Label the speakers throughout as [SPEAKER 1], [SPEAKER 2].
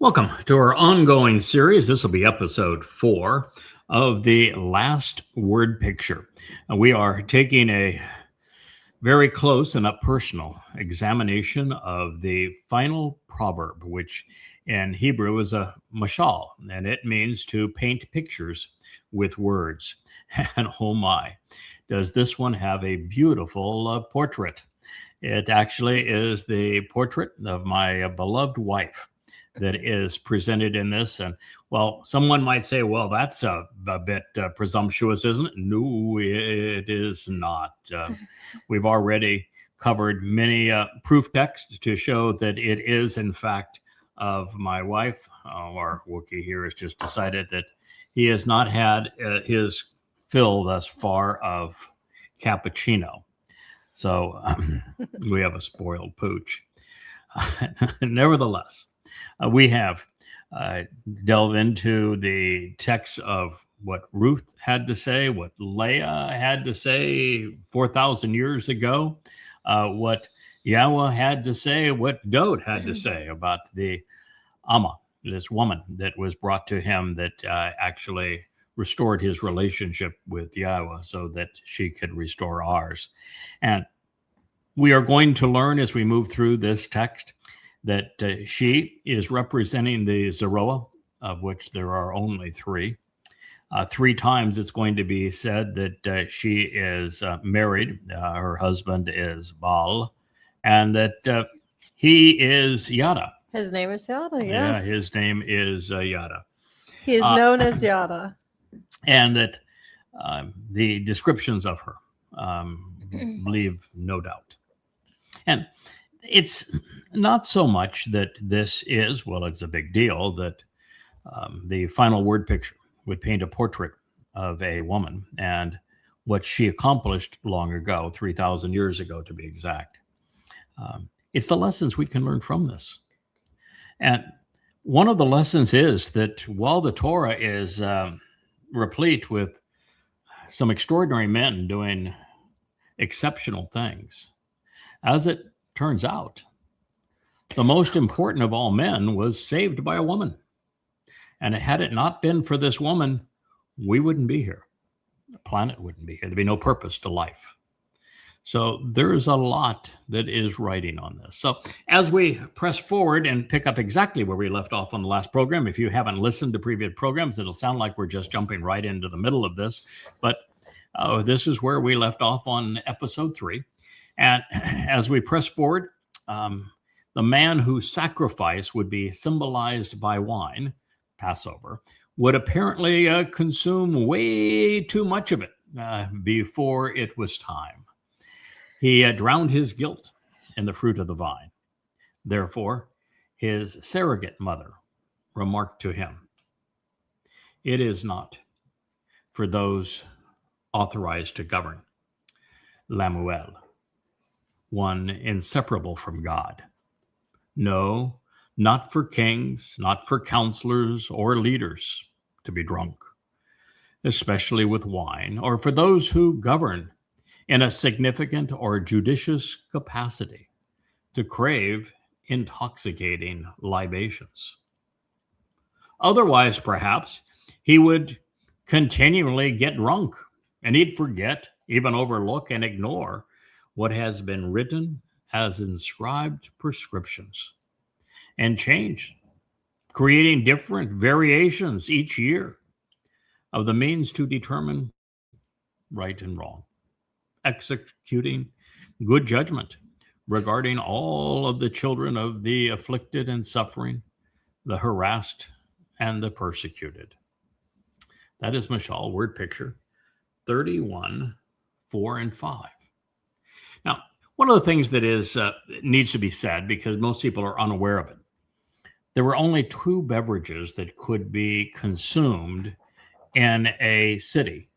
[SPEAKER 1] Welcome to our ongoing series. This will be episode 4 of the last word picture. We are taking a very close and up personal examination of the final proverb, which in Hebrew is a Mashal, and it means to paint pictures with words. And oh my, does this one have a beautiful portrait. It actually is the portrait of my beloved wife that is presented in this. And well, someone might say, well, that's a bit presumptuous, isn't it? No, it is not. We've already covered many proof texts to show that it is, in fact, of my wife. Our Wookiee here has just decided that he has not had his fill thus far of cappuccino. So we have a spoiled pooch. Nevertheless, we have delved into the text of what Ruth had to say, what Leah had to say 4,000 years ago, what Yahowah had to say, what Dowd had to say about the Amah, this woman that was brought to him that actually restored his relationship with Yahowah so that she could restore ours. And we are going to learn as we move through this text that she is representing the taruw'ah, of which there are only 3. 3 times it's going to be said that she is married, her husband is Baal, and that he is Yada.
[SPEAKER 2] His name is Yada, yes.
[SPEAKER 1] Yeah, his name is Yada.
[SPEAKER 2] He is known as Yada.
[SPEAKER 1] And that the descriptions of her leave no doubt. And it's not so much that this is, well, it's a big deal that the final word picture would paint a portrait of a woman and what she accomplished long ago, 3,000 years ago to be exact. It's the lessons we can learn from this. And one of the lessons is that while the Towrah is replete with some extraordinary men doing exceptional things, as it turns out, the most important of all men was saved by a woman. And had it not been for this woman, we wouldn't be here. The planet wouldn't be here. There'd be no purpose to life. So there's a lot that is writing on this. So as we press forward and pick up exactly where we left off on the last program, if you haven't listened to previous programs, it'll sound like we're just jumping right into the middle of this. But this is where we left off on episode 3. And as we press forward, the man whose sacrifice would be symbolized by wine, Passover, would apparently consume way too much of it before it was time. He drowned his guilt in the fruit of the vine. Therefore, his surrogate mother remarked to him, "It is not for those authorized to govern, Lamow, one inseparable from God. No, not for kings, not for counselors or leaders to be drunk, especially with wine, or for those who govern in a significant or judicious capacity to crave intoxicating libations. Otherwise, perhaps, he would continually get drunk, and he'd forget, even overlook and ignore what has been written as inscribed prescriptions and change, creating different variations each year of the means to determine right and wrong, executing good judgment regarding all of the children of the afflicted and suffering, the harassed and the persecuted." That is Mashal, word picture 31, 4, and 5. Now, one of the things that is needs to be said, because most people are unaware of it, there were only 2 beverages that could be consumed in a city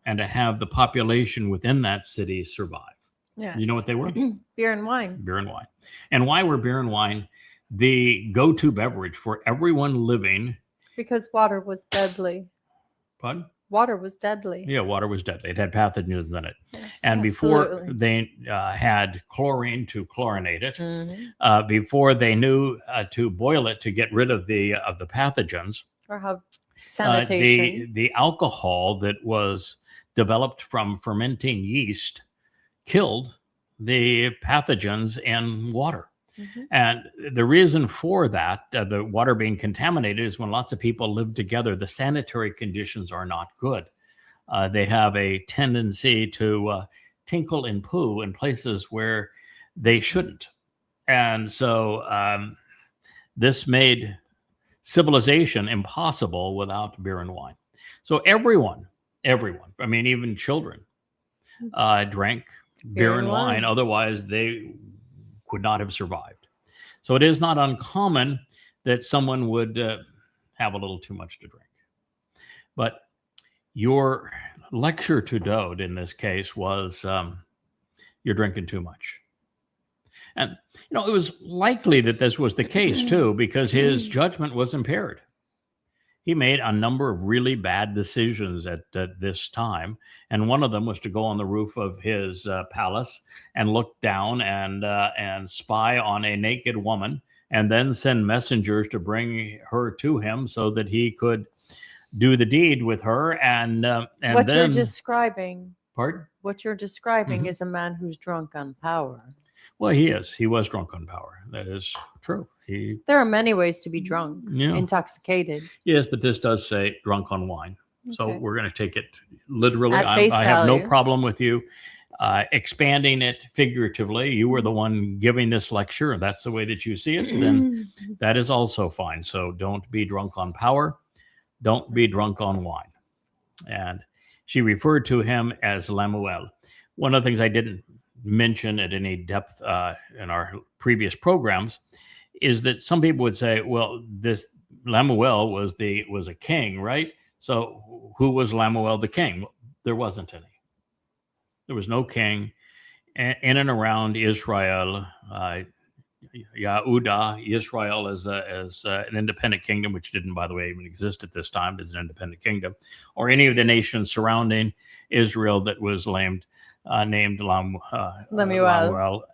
[SPEAKER 1] and to have the population within that city survive.
[SPEAKER 2] Yeah.
[SPEAKER 1] You know what they were?
[SPEAKER 2] Beer and wine.
[SPEAKER 1] Beer and wine. And why were beer and wine the go-to beverage for everyone living?
[SPEAKER 2] Because water was deadly.
[SPEAKER 1] Pardon?
[SPEAKER 2] Water was deadly.
[SPEAKER 1] Yeah, water was deadly. It had pathogens in it.
[SPEAKER 2] Yes,
[SPEAKER 1] And before
[SPEAKER 2] absolutely.
[SPEAKER 1] they had chlorine to chlorinate it,
[SPEAKER 2] Mhm.
[SPEAKER 1] before they knew to boil it to get rid of the pathogens,
[SPEAKER 2] Or how sanitation.
[SPEAKER 1] the alcohol that was developed from fermenting yeast killed the pathogens in water.
[SPEAKER 2] Mhm.
[SPEAKER 1] And the reason for that, the water being contaminated, is when lots of people live together, the sanitary conditions are not good. They have a tendency to tinkle and poo in places where they shouldn't. And so this made civilization impossible without beer and wine. So everyone, I mean, even children, drank beer and wine. Otherwise, they could not have survived. So it is not uncommon that someone would have a little too much to drink. But your lecture to Dowd in this case was you're drinking too much. And, it was likely that this was the case too, because his judgment was impaired. He made a number of really bad decisions at this time. And one of them was to go on the roof of his palace and look down and spy on a naked woman and then send messengers to bring her to him so that he could do the deed with her. And
[SPEAKER 2] What
[SPEAKER 1] then,
[SPEAKER 2] you're describing,
[SPEAKER 1] pardon?
[SPEAKER 2] what you're describing
[SPEAKER 1] Mhm.
[SPEAKER 2] is a man who's drunk on power.
[SPEAKER 1] Well, he is. He was drunk on power. That is true.
[SPEAKER 2] There are many ways to be drunk,
[SPEAKER 1] Yeah.
[SPEAKER 2] intoxicated.
[SPEAKER 1] Yes, but this does say drunk on wine. So
[SPEAKER 2] Okay.
[SPEAKER 1] we're going to take it literally.
[SPEAKER 2] At face
[SPEAKER 1] I have no
[SPEAKER 2] value.
[SPEAKER 1] problem with you expanding it figuratively. You were the one giving this lecture, and that's the way that you see it. Then that is also fine. So don't be drunk on power. Don't be drunk on wine. And she referred to him as Lamow. One of the things I didn't mention at any depth in our previous programs is that some people would say, well, this Lamow was a king, right? So who was Lamow the king? Well, there wasn't any. There was no king in and around Israel. Yahowah, Israel as an independent kingdom, which didn't, by the way, even exist at this time as an independent kingdom, or any of the nations surrounding Israel that was named Lemuel.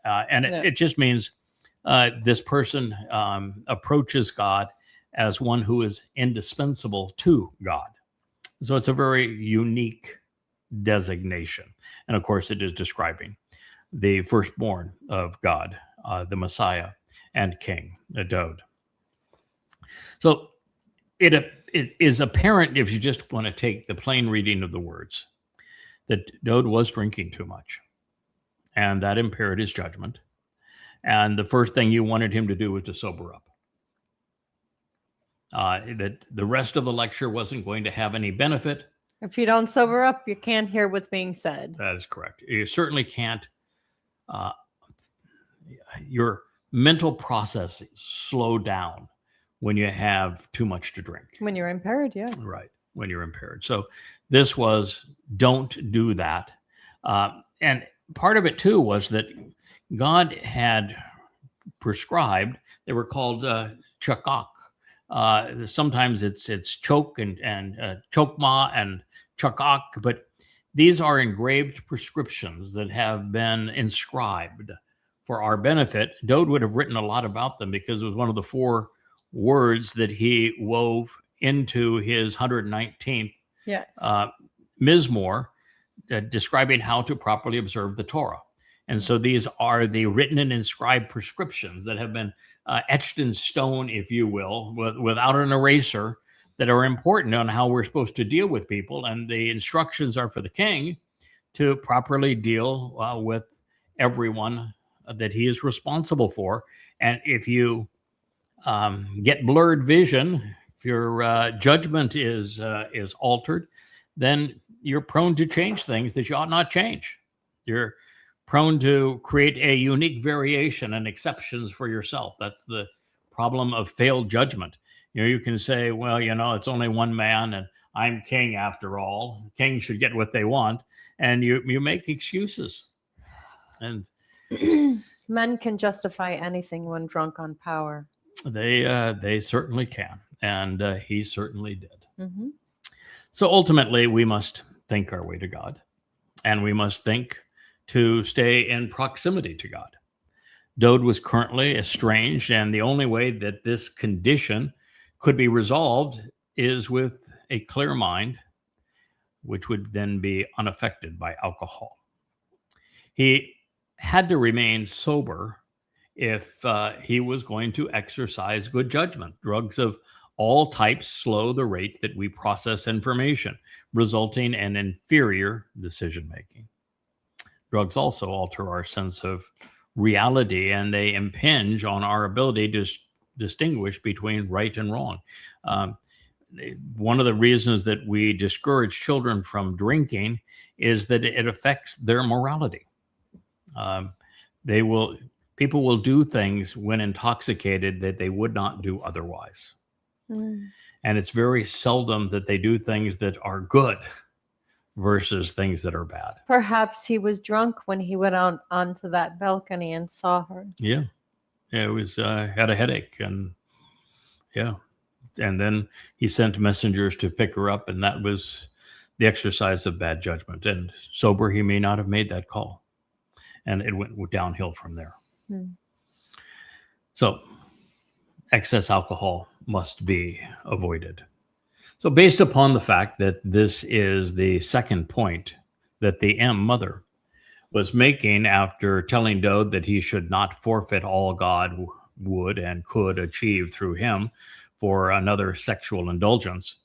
[SPEAKER 1] And it just means this person approaches God as one who is indispensable to God. So it's a very unique designation. And of course, it is describing the firstborn of God, the Messiah and King, Dowd. So it is apparent, if you just want to take the plain reading of the words, that Dowd was drinking too much, and that impaired his judgment. And the first thing you wanted him to do was to sober up. That the rest of the lecture wasn't going to have any benefit.
[SPEAKER 2] If you don't sober up, you can't hear what's being said.
[SPEAKER 1] That is correct. You certainly can't. Your mental processes slow down when you have too much to drink.
[SPEAKER 2] When you're impaired, yeah.
[SPEAKER 1] Right, when you're impaired. So this was, don't do that. And part of it too was that God had prescribed, they were called chakak. Sometimes it's choke and chokma and chakak, but these are engraved prescriptions that have been inscribed for our benefit. Dowd would have written a lot about them because it was one of the 4 words that he wove into his 119th
[SPEAKER 2] Yes.
[SPEAKER 1] Mizmor, describing how to properly observe the Torah. And so these are the written and inscribed prescriptions that have been etched in stone, if you will, without an eraser, that are important on how we're supposed to deal with people. And the instructions are for the king to properly deal with everyone that he is responsible for. And if you get blurred vision, if your judgment is altered, then you're prone to change things that you ought not change. You're prone to create a unique variation and exceptions for yourself. That's the problem of failed judgment. You can say, well, it's only one man and I'm king after all. Kings should get what they want. And you make excuses. And
[SPEAKER 2] men can justify anything when drunk on power.
[SPEAKER 1] They certainly can. And he certainly did.
[SPEAKER 2] Mm-hmm.
[SPEAKER 1] So ultimately, we must think our way to God, and we must think to stay in proximity to God. Dowd was currently estranged, and the only way that this condition could be resolved is with a clear mind, which would then be unaffected by alcohol. He had to remain sober if he was going to exercise good judgment. Drugs of all types slow the rate that we process information, resulting in inferior decision making. Drugs also alter our sense of reality, and they impinge on our ability to distinguish between right and wrong. One of the reasons that we discourage children from drinking is that it affects their morality. People will do things when intoxicated that they would not do otherwise. And it's very seldom that they do things that are good versus things that are bad.
[SPEAKER 2] Perhaps he was drunk when he went onto that balcony and saw her.
[SPEAKER 1] Yeah, it was had a headache, and and then he sent messengers to pick her up, and that was the exercise of bad judgment. And sober, he may not have made that call, and it went downhill from there. So excess alcohol must be avoided. So based upon the fact that this is the second point that the mother was making after telling Dowd that he should not forfeit all God would and could achieve through him for another sexual indulgence,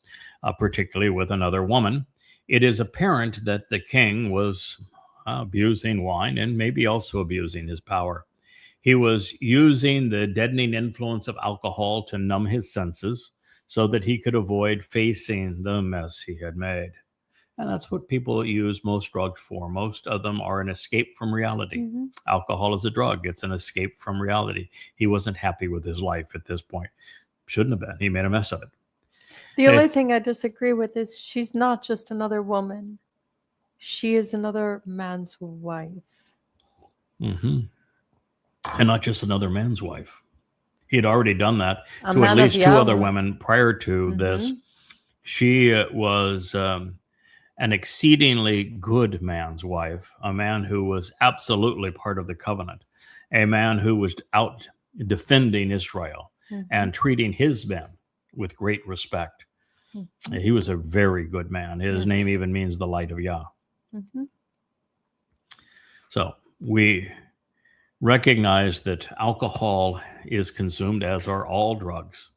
[SPEAKER 1] particularly with another woman, it is apparent that the king was abusing wine and maybe also abusing his power. He was using the deadening influence of alcohol to numb his senses so that he could avoid facing the mess he had made. And that's what people use most drugs for. Most of them are an escape from reality. Alcohol is a drug. It's an escape from reality. He wasn't happy with his life at this point. Shouldn't have been. He made a mess of it.
[SPEAKER 2] The only thing I disagree with is she's not just another woman. She is another man's wife.
[SPEAKER 1] And not just another man's wife. He had already done that to at least two other women prior to this. She was an exceedingly good man's wife, a man who was absolutely part of the covenant, a man who was out defending Israel and treating his men with great respect. He was a very good man. His name even means the light of Yah. So we recognize that alcohol is consumed, as are all drugs,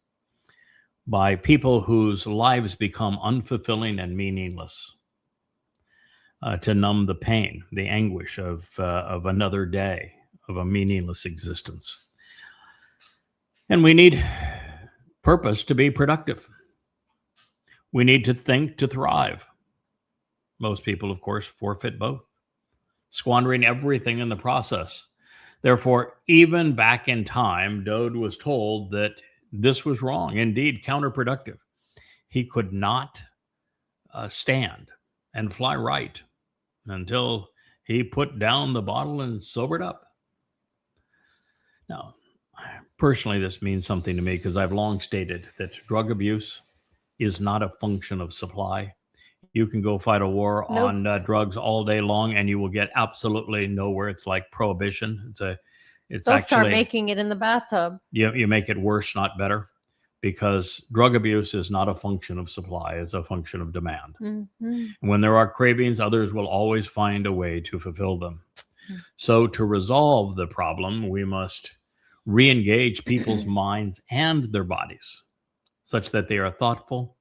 [SPEAKER 1] by people whose lives become unfulfilling and meaningless, to numb the pain, the anguish of another day, of a meaningless existence. And we need purpose to be productive. We need to think to thrive. Most people, of course, forfeit both, squandering everything in the process. Therefore, even back in time, Dowd was told that this was wrong, indeed counterproductive. He could not stand and fly right until he put down the bottle and sobered up. Now, personally, this means something to me because I've long stated that drug abuse is not a function of supply. You can go fight a war on drugs all day long, and you will get absolutely nowhere. It's like prohibition. They'll actually
[SPEAKER 2] start making it in the bathtub.
[SPEAKER 1] You make it worse, not better, because drug abuse is not a function of supply. It's a function of demand. When there are cravings, others will always find a way to fulfill them. So to resolve the problem, we must re-engage people's minds and their bodies such that they are thoughtful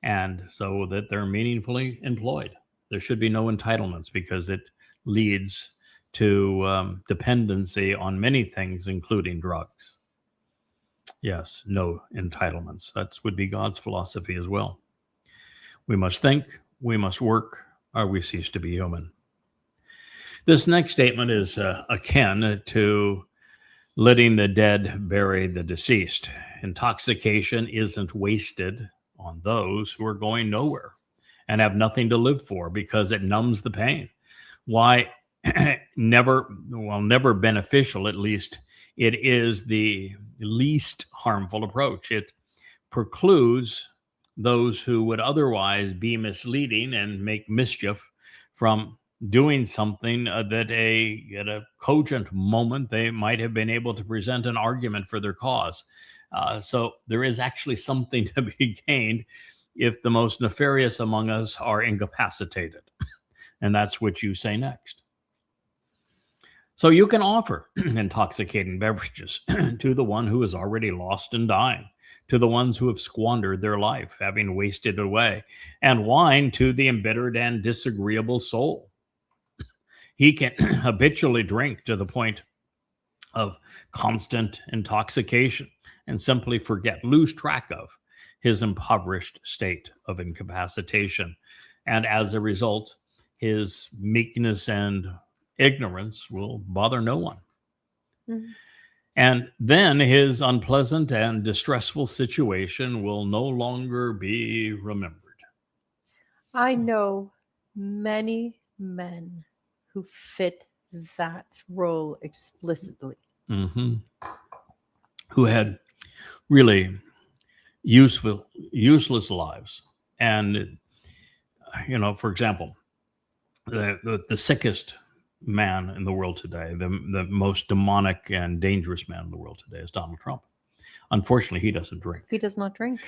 [SPEAKER 1] and so that they're meaningfully employed. There should be no entitlements because it leads to dependency on many things, including drugs. Yes, no entitlements. That would be God's philosophy as well. We must think, we must work, or we cease to be human. This next statement is akin to letting the dead bury the deceased. Intoxication isn't wasted on those who are going nowhere and have nothing to live for because it numbs the pain. Why? Never beneficial, at least it is the least harmful approach. It precludes those who would otherwise be misleading and make mischief from doing something that at a cogent moment they might have been able to present an argument for their cause. So there is actually something to be gained if the most nefarious among us are incapacitated. And that's what you say next. So you can offer intoxicating beverages to the one who is already lost and dying, to the ones who have squandered their life, having wasted it away, and wine to the embittered and disagreeable soul. He can habitually drink to the point of constant intoxication and simply lose track of his impoverished state of incapacitation. And as a result, his meekness and ignorance will bother no one. Mm-hmm. And then his unpleasant and distressful situation will no longer be remembered.
[SPEAKER 2] I know many men who fit that role explicitly.
[SPEAKER 1] Mm-hmm. Who had really useless lives. And, for example, the sickest man in the world today, the most demonic and dangerous man in the world today is Donald Trump. Unfortunately, he doesn't drink.
[SPEAKER 2] He does not drink.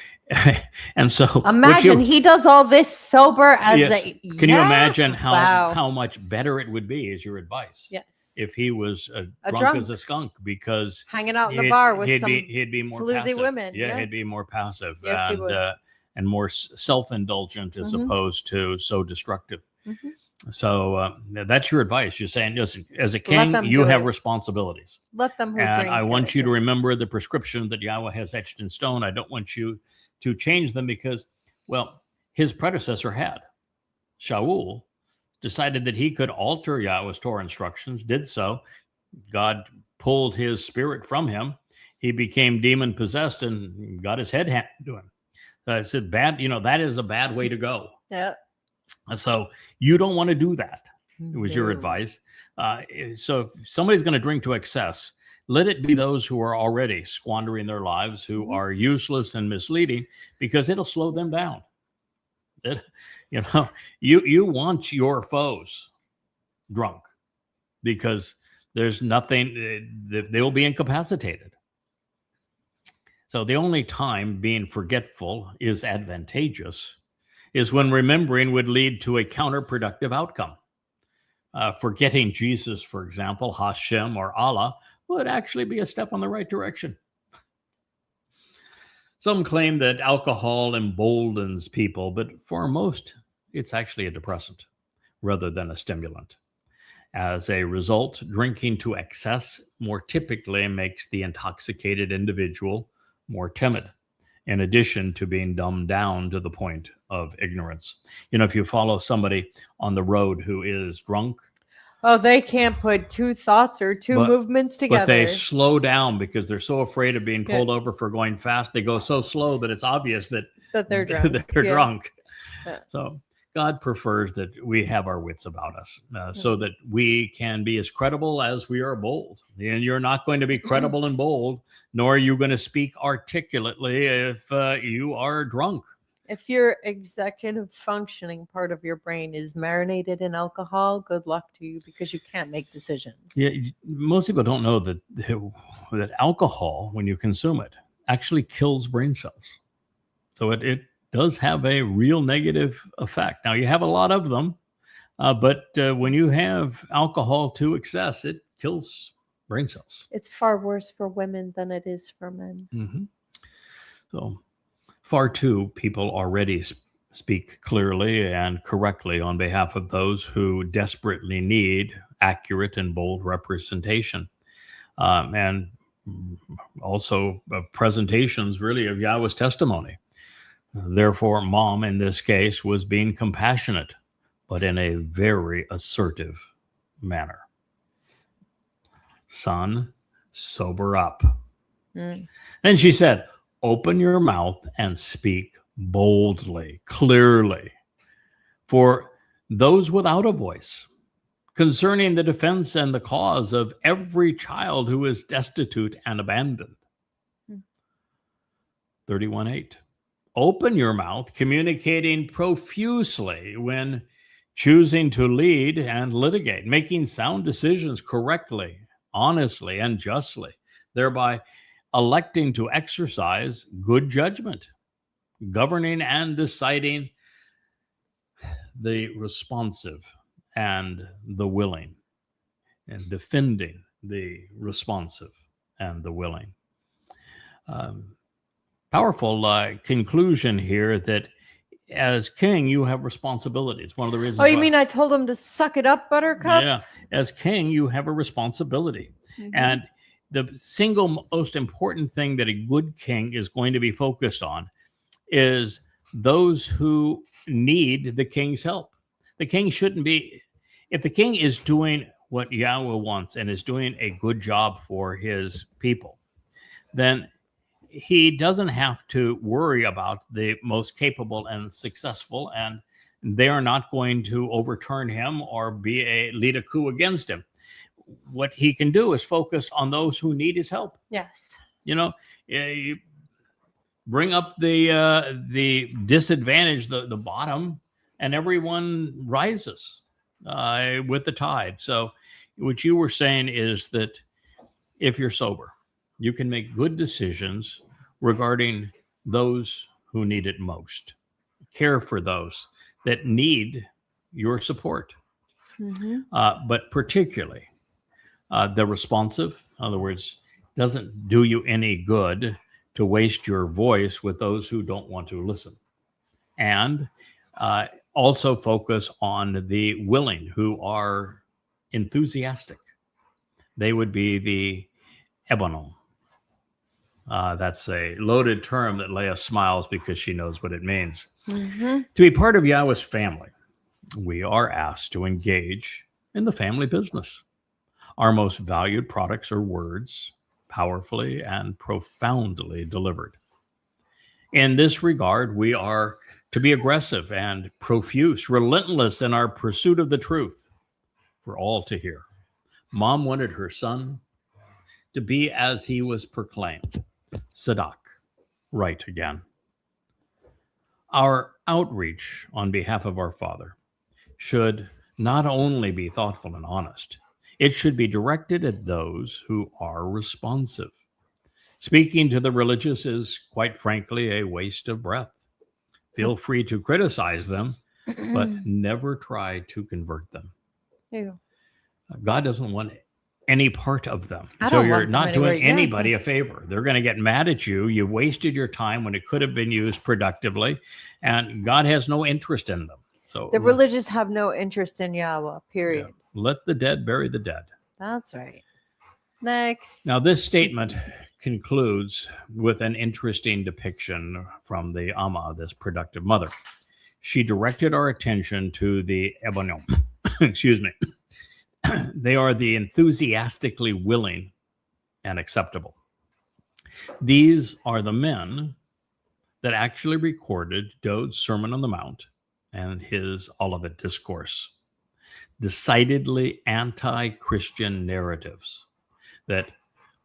[SPEAKER 1] And so
[SPEAKER 2] imagine he does all this sober as
[SPEAKER 1] Can you imagine how much better it would be, is your advice?
[SPEAKER 2] Yes.
[SPEAKER 1] If he was drunk as a skunk, because
[SPEAKER 2] hanging out in the bar with
[SPEAKER 1] he'd be more
[SPEAKER 2] floozy
[SPEAKER 1] passive.
[SPEAKER 2] Women.
[SPEAKER 1] Yeah, he'd be more passive.
[SPEAKER 2] Yes, he would.
[SPEAKER 1] And more self-indulgent as opposed to so destructive. Mm-hmm. So that's your advice. You're saying, listen, as a king, you have responsibilities.
[SPEAKER 2] Let them
[SPEAKER 1] drink. And I want you to remember the prescription that Yahowah has etched in stone. I don't want you to change them because, well, his predecessor had. Shaul decided that he could alter Yahowah's Torah instructions, did so. God pulled his spirit from him. He became demon possessed and got his head handed to him. So I said, that is a bad way to go.
[SPEAKER 2] Yeah.
[SPEAKER 1] So you don't want to do that. It was your advice. So if somebody's going to drink to excess, let it be those who are already squandering their lives, who are useless and misleading, because it'll slow them down. You want your foes drunk because there's nothing, they will be incapacitated. So the only time being forgetful is advantageous is when remembering would lead to a counterproductive outcome. Forgetting Jesus, for example, Hashem or Allah, would actually be a step on the right direction. Some claim that alcohol emboldens people, but for most, it's actually a depressant rather than a stimulant. As a result, drinking to excess more typically makes the intoxicated individual more timid, in addition to being dumbed down to the point of ignorance. If you follow somebody on the road who is drunk,
[SPEAKER 2] they can't put two thoughts or two movements together.
[SPEAKER 1] But they slow down because they're so afraid of being pulled over for going fast. They go so slow that it's obvious that
[SPEAKER 2] they're drunk.
[SPEAKER 1] Drunk. Yeah. So God prefers that we have our wits about us so that we can be as credible as we are bold. And you're not going to be credible and bold, nor are you going to speak articulately if you are drunk.
[SPEAKER 2] If your executive functioning part of your brain is marinated in alcohol, good luck to you because you can't make decisions.
[SPEAKER 1] Yeah, most people don't know that alcohol, when you consume it, actually kills brain cells. So it does have a real negative effect. Now, you have a lot of them, but when you have alcohol to excess, it kills brain cells.
[SPEAKER 2] It's far worse for women than it is for men.
[SPEAKER 1] Mm-hmm. So far too, people already speak clearly and correctly on behalf of those who desperately need accurate and bold representation. And also presentations really of Yahowah's testimony. Therefore, mom in this case was being compassionate, but in a very assertive manner. Son, sober up. Mm. And she said, open your mouth and speak boldly, clearly, for those without a voice, concerning the defense and the cause of every child who is destitute and abandoned. 31:8. Open your mouth, communicating profusely when choosing to lead and litigate, making sound decisions correctly, honestly, and justly, thereby electing to exercise good judgment, governing and deciding the responsive and the willing, and defending the responsive and the willing. Powerful conclusion here that as king, you have responsibilities. One of the reasons.
[SPEAKER 2] Oh, you mean I told him to suck it up, Buttercup?
[SPEAKER 1] Yeah. As king, you have a responsibility. And the single most important thing that a good king is going to be focused on is those who need the king's help. The king shouldn't be, if the king is doing what Yahowah wants and is doing a good job for his people, then he doesn't have to worry about the most capable and successful, and they are not going to overturn him or lead a coup against him. What he can do is focus on those who need his help.
[SPEAKER 2] Yes.
[SPEAKER 1] You bring up the disadvantage, the bottom, and everyone rises with the tide. So what you were saying is that if you're sober, you can make good decisions regarding those who need it most. Care for those that need your support. But particularly the responsive, in other words, doesn't do you any good to waste your voice with those who don't want to listen. And also focus on the willing, who are enthusiastic. They would be the Ebyownym. That's a loaded term that Leah smiles because she knows what it means. To be part of Yahowah's family, we are asked to engage in the family business. Our most valued products are words, powerfully and profoundly delivered. In this regard, we are to be aggressive and profuse, relentless in our pursuit of the truth for all to hear. Mom wanted her son to be as he was proclaimed, Sadak, right again. Our outreach on behalf of our Father should not only be thoughtful and honest, it should be directed at those who are responsive. Speaking to the religious is, quite frankly, a waste of breath. Feel free to criticize them, but never try to convert them.
[SPEAKER 2] Ew.
[SPEAKER 1] God doesn't want any part of them.
[SPEAKER 2] I
[SPEAKER 1] So
[SPEAKER 2] don't
[SPEAKER 1] you're
[SPEAKER 2] want them
[SPEAKER 1] not doing
[SPEAKER 2] anywhere. Yeah.
[SPEAKER 1] anybody a favor. They're going to get mad at you. You've wasted your time when it could have been used productively, and God has no interest in them. So
[SPEAKER 2] The religious have no interest in Yahowah, period.
[SPEAKER 1] yeah, let the dead bury the dead.
[SPEAKER 2] That's right. Next.
[SPEAKER 1] Now, this statement concludes with an interesting depiction from the Amah, this productive mother. She directed our attention to the Ebyownym. Excuse me. They are the enthusiastically willing and acceptable. These are the men that actually recorded Dowd's Sermon on the Mount and his Olivet Discourse. Decidedly anti-Christian narratives that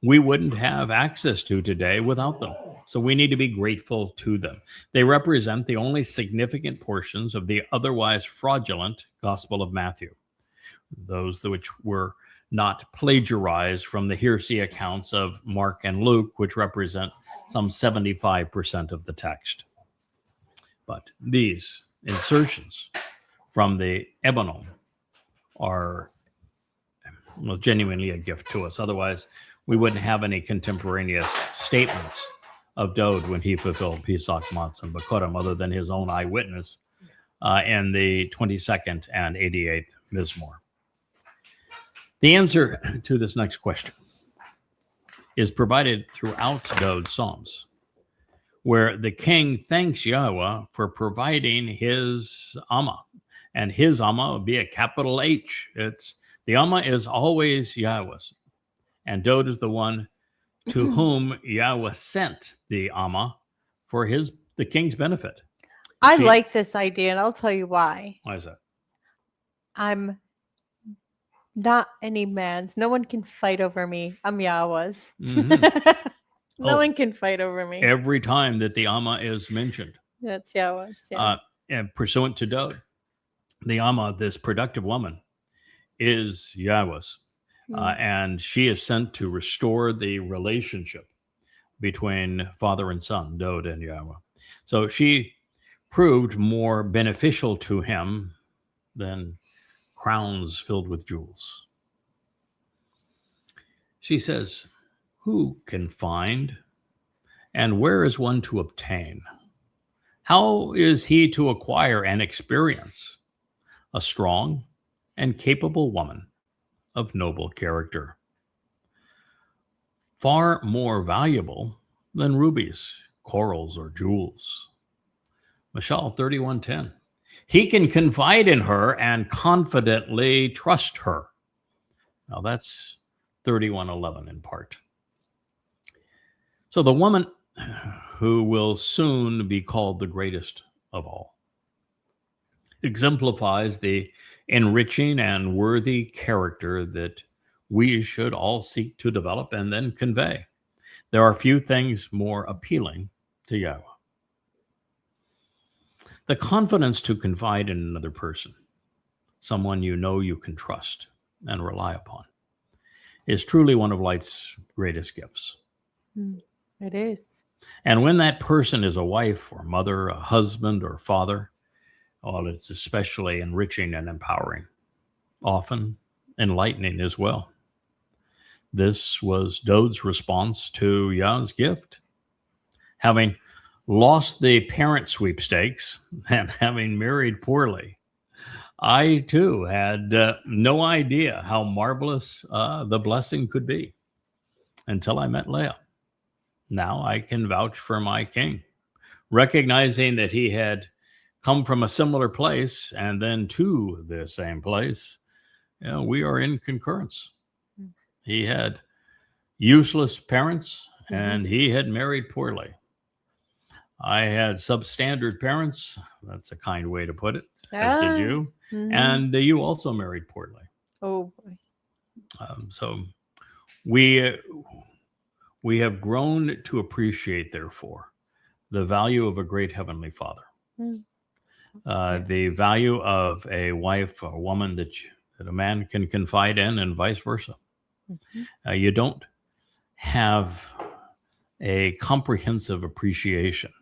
[SPEAKER 1] we wouldn't have access to today without them. So we need to be grateful to them. They represent the only significant portions of the otherwise fraudulent Gospel of Matthew, those which were not plagiarized from the hearsay accounts of Mark and Luke, which represent some 75% of the text. But these insertions from the Ebyownym are genuinely a gift to us. Otherwise, we wouldn't have any contemporaneous statements of Dowd when he fulfilled Pesach, Matzah, and Bakorim, other than his own eyewitness in the 22nd and 88th Mizmor. The answer to this next question is provided throughout Dowd's Psalms, where the king thanks Yahowah for providing his Amah. And his Amah would be a capital H. The Amah is always Yahowah's. And Dowd is the one to whom Yahowah sent the Amah for the king's benefit.
[SPEAKER 2] I like this idea, and I'll tell you why.
[SPEAKER 1] Why is that?
[SPEAKER 2] I'm not any man's. No one can fight over me. I'm Yahowah's. No one can fight over me.
[SPEAKER 1] Every time that the Amah is mentioned,
[SPEAKER 2] That's Yahowah's. Yeah.
[SPEAKER 1] and pursuant to Dowd, the Amah, this productive woman, is Yahowah's. And she is sent to restore the relationship between father and son, Dowd and Yahowah. So she proved more beneficial to him than crowns filled with jewels. She says, who can find, and where is one to obtain? How is he to acquire and experience a strong and capable woman of noble character? Far more valuable than rubies, corals, or jewels. Mashal 31:10. He can confide in her and confidently trust her. Now that's 31:11 in part. So the woman who will soon be called the greatest of all exemplifies the enriching and worthy character that we should all seek to develop and then convey. There are few things more appealing to Yahowah. The confidence to confide in another person, someone you know you can trust and rely upon, is truly one of life's greatest gifts.
[SPEAKER 2] It is.
[SPEAKER 1] And when that person is a wife or mother, a husband or father, well, it's especially enriching and empowering, often enlightening as well. This was Dowd's response to Yah's gift. Having lost the parent sweepstakes and having married poorly, I too had no idea how marvelous the blessing could be until I met Leah. Now I can vouch for my king, recognizing that he had come from a similar place and then to the same place. We are in concurrence. He had useless parents and he had married poorly. I had substandard parents. That's a kind way to put it. As did you. And you also married poorly.
[SPEAKER 2] Oh boy.
[SPEAKER 1] So we have grown to appreciate, therefore, the value of a great Heavenly Father. The value of a wife, a woman that a man can confide in, and vice versa. You don't have a comprehensive appreciation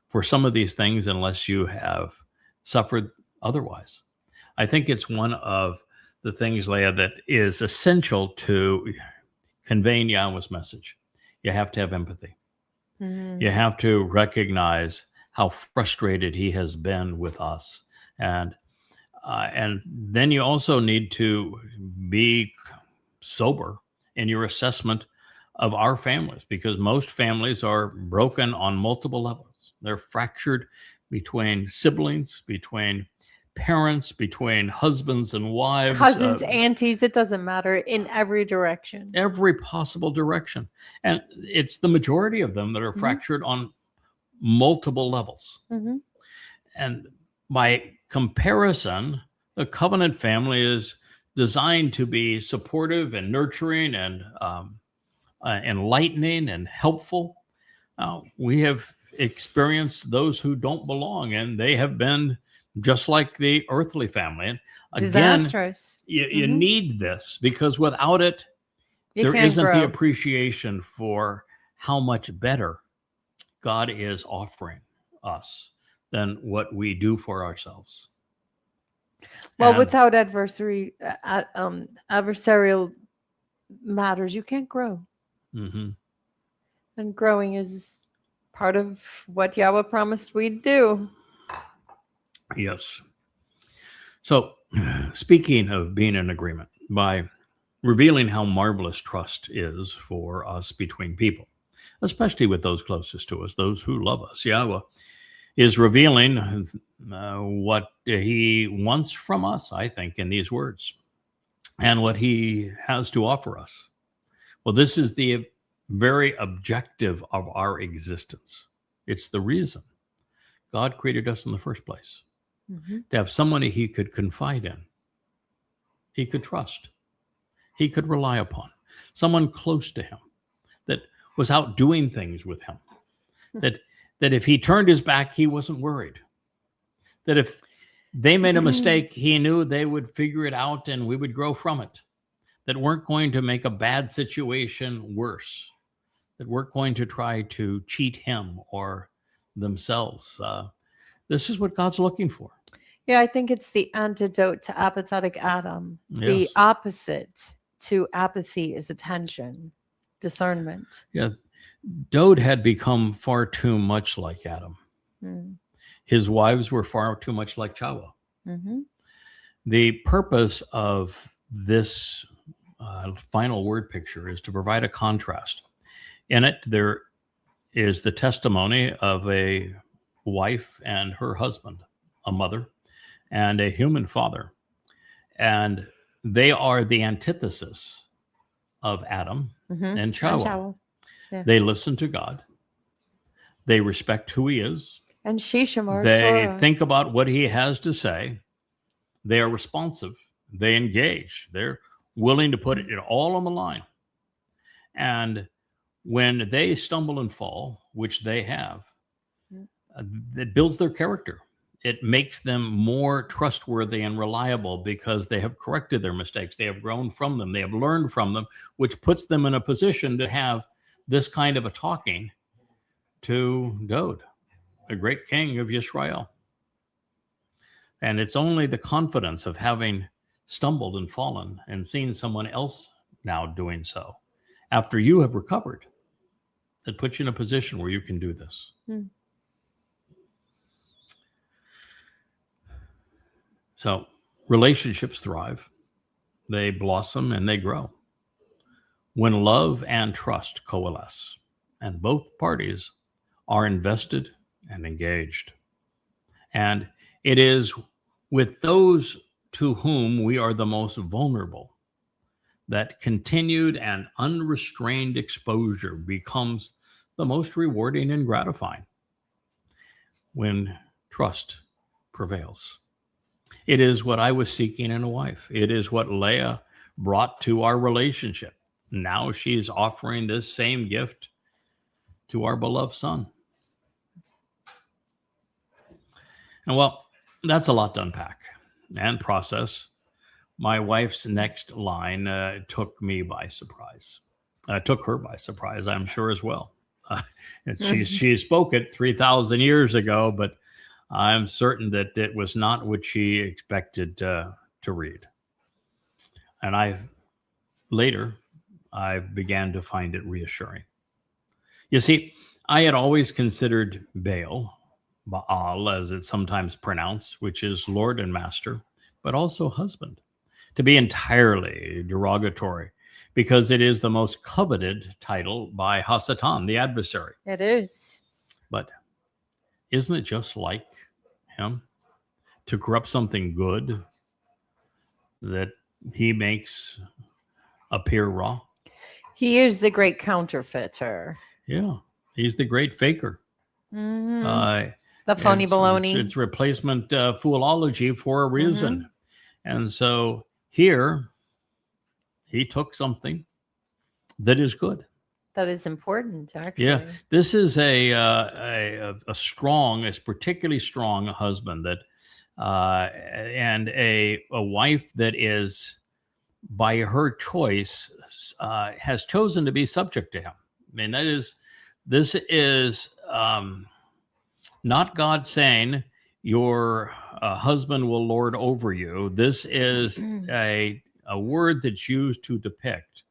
[SPEAKER 1] for some of these things unless you have suffered otherwise. I think it's one of the things, Leah, that is essential to conveying Yahowah's message. You have to have empathy. You have to recognize how frustrated he has been with us. And then you also need to be sober in your assessment of our families, because most families are broken on multiple levels. They're fractured between siblings, between parents, between husbands and wives,
[SPEAKER 2] cousins, aunties, it doesn't matter, in every direction.
[SPEAKER 1] Every possible direction. And it's the majority of them that are fractured on multiple levels. And by comparison, the covenant family is designed to be supportive and nurturing and enlightening and helpful. We have experienced those who don't belong, and they have been just like the earthly family. And again,
[SPEAKER 2] disastrous.
[SPEAKER 1] You need this, because without it, there isn't the appreciation for how much better God is offering us than what we do for ourselves.
[SPEAKER 2] Well, without adversarial matters, you can't grow. And growing is part of what Yahowah promised we'd do.
[SPEAKER 1] Yes. So, speaking of being in agreement, by revealing how marvelous trust is for us between people, especially with those closest to us, those who love us, Yahowah is revealing what he wants from us, I think, in these words, and what he has to offer us. Well, this is the very objective of our existence. It's the reason God created us in the first place. To have somebody he could confide in, he could trust, he could rely upon, someone close to him that was out doing things with him. That if he turned his back, he wasn't worried. That if they made a mistake, he knew they would figure it out and we would grow from it. That weren't going to make a bad situation worse. That weren't going to try to cheat him or themselves. This is what God's looking for.
[SPEAKER 2] Yeah, I think it's the antidote to apathetic Adam.
[SPEAKER 1] Yes.
[SPEAKER 2] The opposite to apathy is attention, discernment.
[SPEAKER 1] Yeah. Dowd had become far too much like Adam. His wives were far too much like Towrah. The purpose of this final word picture is to provide a contrast. In it, there is the testimony of a wife and her husband, a mother and a human father. And they are the antithesis of Adam and Towrah. Yeah. They listen to God. They respect who he is.
[SPEAKER 2] And Shemar.
[SPEAKER 1] They think about what he has to say. They are responsive. They engage. They're willing to put it all on the line. And when they stumble and fall, which they have, it builds their character. It makes them more trustworthy and reliable because they have corrected their mistakes. They have grown from them. They have learned from them, which puts them in a position to have this kind of a talking to Dowd, the great king of Israel. And it's only the confidence of having stumbled and fallen and seen someone else now doing so after you have recovered that puts you in a position where you can do this. So relationships thrive, they blossom, and they grow when love and trust coalesce and both parties are invested and engaged. And it is with those to whom we are the most vulnerable that continued and unrestrained exposure becomes the most rewarding and gratifying when trust prevails. It is what I was seeking in a wife. It is what Leah brought to our relationship. Now she's offering this same gift to our beloved son. And well, that's a lot to unpack and process. My wife's next line took me by surprise. Took her by surprise, I'm sure, as well. She spoke it 3,000 years ago, but I'm certain that it was not what she expected to read. And I began to find it reassuring. You see, I had always considered Baal, as it's sometimes pronounced, which is Lord and Master, but also husband, to be entirely derogatory because it is the most coveted title by Hasatan, the adversary.
[SPEAKER 2] It is.
[SPEAKER 1] But isn't it just like him to corrupt something good that he makes appear raw?
[SPEAKER 2] He is the great counterfeiter.
[SPEAKER 1] Yeah, he's the great faker.
[SPEAKER 2] The phony baloney.
[SPEAKER 1] It's replacement foolology for a reason. And so here, he took something that is good.
[SPEAKER 2] That is important, actually.
[SPEAKER 1] Yeah, this is a strong, a particularly strong husband that, and a wife that is, by her choice, has chosen to be subject to him. I mean, this is not God saying your husband will lord over you. This is a word that's used to depict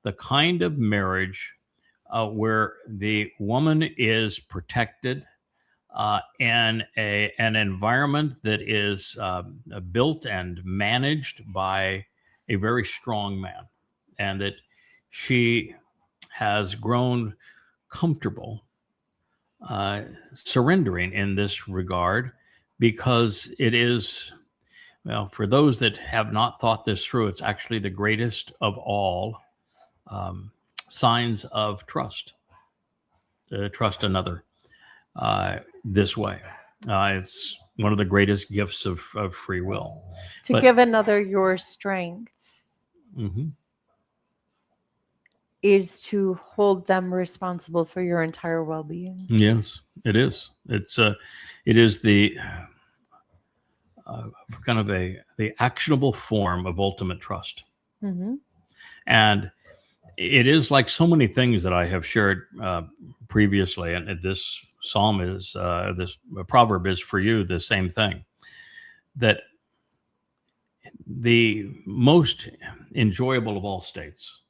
[SPEAKER 1] the kind of marriage where the woman is protected in an environment that is built and managed by a very strong man, and that she has grown comfortable surrendering in this regard, because it is, well, for those that have not thought this through, it's actually the greatest of all signs of trust. Trust another this way. It's one of the greatest gifts of free will.
[SPEAKER 2] To give another your strength. is to hold them responsible for your entire well-being.
[SPEAKER 1] Yes, it is. It is the kind of the actionable form of ultimate trust.
[SPEAKER 2] Mm-hmm.
[SPEAKER 1] And it is like so many things that I have shared previously, and this psalm is, this proverb is for you the same thing, that the most enjoyable of all states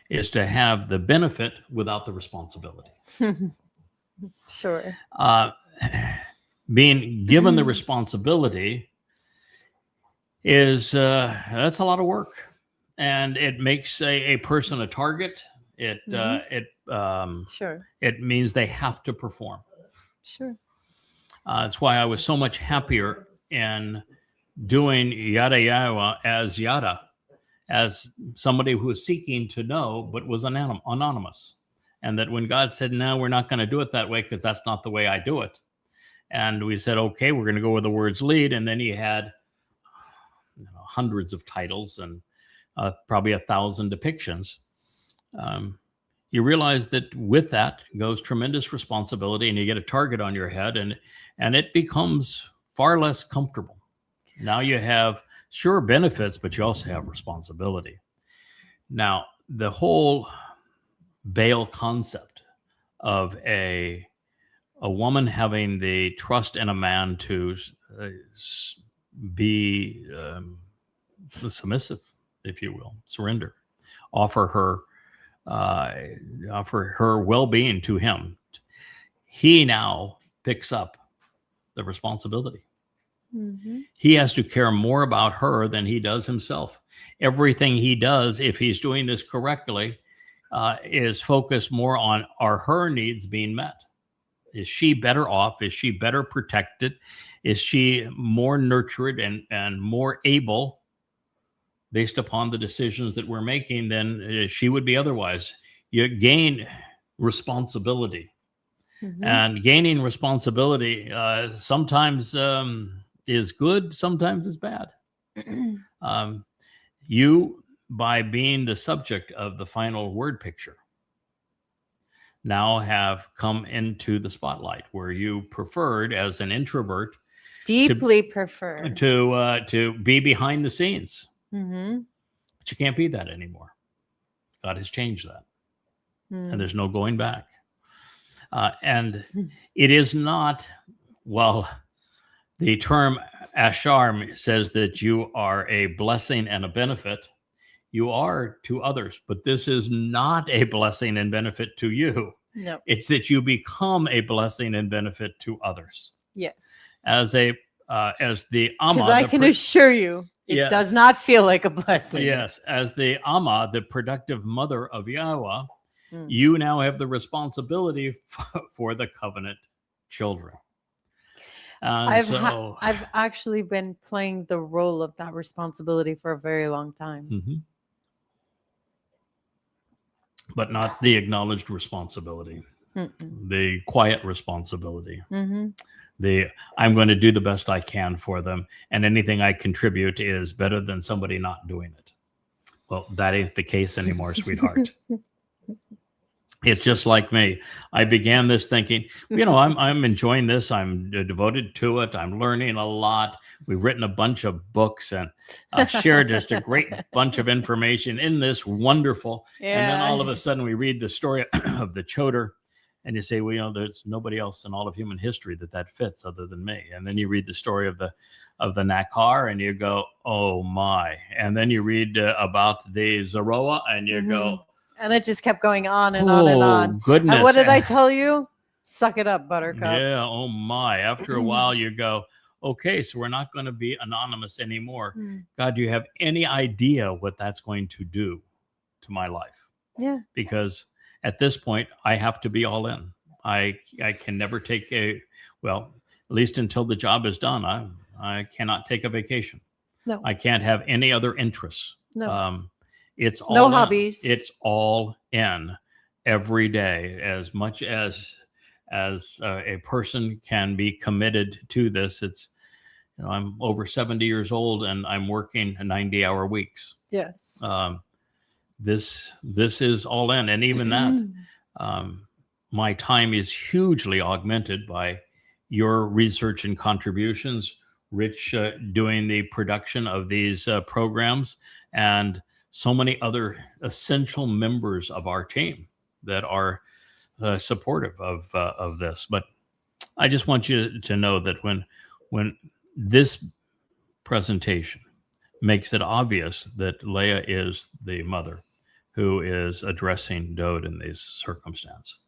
[SPEAKER 1] is to have the benefit without the responsibility.
[SPEAKER 2] Sure.
[SPEAKER 1] Being given the responsibility is that's a lot of work, and it makes a person a target.
[SPEAKER 2] Sure.
[SPEAKER 1] It means they have to perform.
[SPEAKER 2] Sure.
[SPEAKER 1] That's why I was so much happier in doing Yahowah as Yada, as somebody who was seeking to know but was anonymous. And that when God said, no, we're not going to do it that way because that's not the way I do it. And we said, okay, we're going to go where the words lead. And then he had hundreds of titles and probably 1,000 depictions. You realize that with that goes tremendous responsibility, and you get a target on your head, and it becomes far less comfortable. Now you have sure benefits, but you also have responsibility. Now, the whole Baal concept of a woman having the trust in a man to be submissive, if you will, surrender, offer her well-being to him. He now picks up the responsibility.
[SPEAKER 2] Mm-hmm.
[SPEAKER 1] He has to care more about her than he does himself. Everything he does, if he's doing this correctly, is focused more on, are her needs being met? Is she better off? Is she better protected? Is she more nurtured and more able, based upon the decisions that we're making, than she would be otherwise? You gain responsibility.
[SPEAKER 2] Mm-hmm.
[SPEAKER 1] And gaining responsibility sometimes is good, sometimes is bad. You, by being the subject of the final word picture, now have come into the spotlight, where you preferred, as an introvert,
[SPEAKER 2] deeply prefer
[SPEAKER 1] to be behind the scenes.
[SPEAKER 2] Mm-hmm.
[SPEAKER 1] But you can't be that anymore. God has changed that. And there's no going back. And it is not, well, the term ashar says that you are a blessing and a benefit. You are to others, but this is not a blessing and benefit to you.
[SPEAKER 2] No.
[SPEAKER 1] It's that you become a blessing and benefit to others.
[SPEAKER 2] Yes.
[SPEAKER 1] As the Amah.
[SPEAKER 2] Because I can assure you, it does not feel like a blessing.
[SPEAKER 1] Yes. As the Amah, the productive mother of Yahowah, you now have the responsibility for the covenant children.
[SPEAKER 2] I've actually been playing the role of that responsibility for a very long time.
[SPEAKER 1] Mm-hmm. But not the acknowledged responsibility, the quiet responsibility.
[SPEAKER 2] Mm-hmm.
[SPEAKER 1] I'm going to do the best I can for them, and anything I contribute is better than somebody not doing it. Well, that ain't the case anymore, sweetheart. It's just like me. I began this thinking, I'm enjoying this. I'm devoted to it. I'm learning a lot. We've written a bunch of books and shared just a great bunch of information in this wonderful. Yeah. And then all of a sudden we read the story of the Towrah, and you say, well, there's nobody else in all of human history that fits other than me. And then you read the story of the Nakar, and you go, oh my. And then you read about the Zeroah, and you go,
[SPEAKER 2] and it just kept going on and on and on.
[SPEAKER 1] Goodness.
[SPEAKER 2] And what did I tell you? Suck it up, Buttercup.
[SPEAKER 1] Yeah, oh my. After a while, you go, okay, so we're not going to be anonymous anymore. God, do you have any idea what that's going to do to my life?
[SPEAKER 2] Yeah.
[SPEAKER 1] Because at this point, I have to be all in. I can never take at least until the job is done, I cannot take a vacation.
[SPEAKER 2] No.
[SPEAKER 1] I can't have any other interests.
[SPEAKER 2] No.
[SPEAKER 1] It's all
[SPEAKER 2] no hobbies.
[SPEAKER 1] It's all in every day, as much as a person can be committed to this. It's, I'm over 70 years old and I'm working 90-hour weeks.
[SPEAKER 2] Yes.
[SPEAKER 1] this is all in. And even that, my time is hugely augmented by your research and contributions, Rich doing the production of these programs, and so many other essential members of our team that are supportive of this. But I just want you to know that when this presentation makes it obvious that Leah is the mother who is addressing Dowd in this circumstance,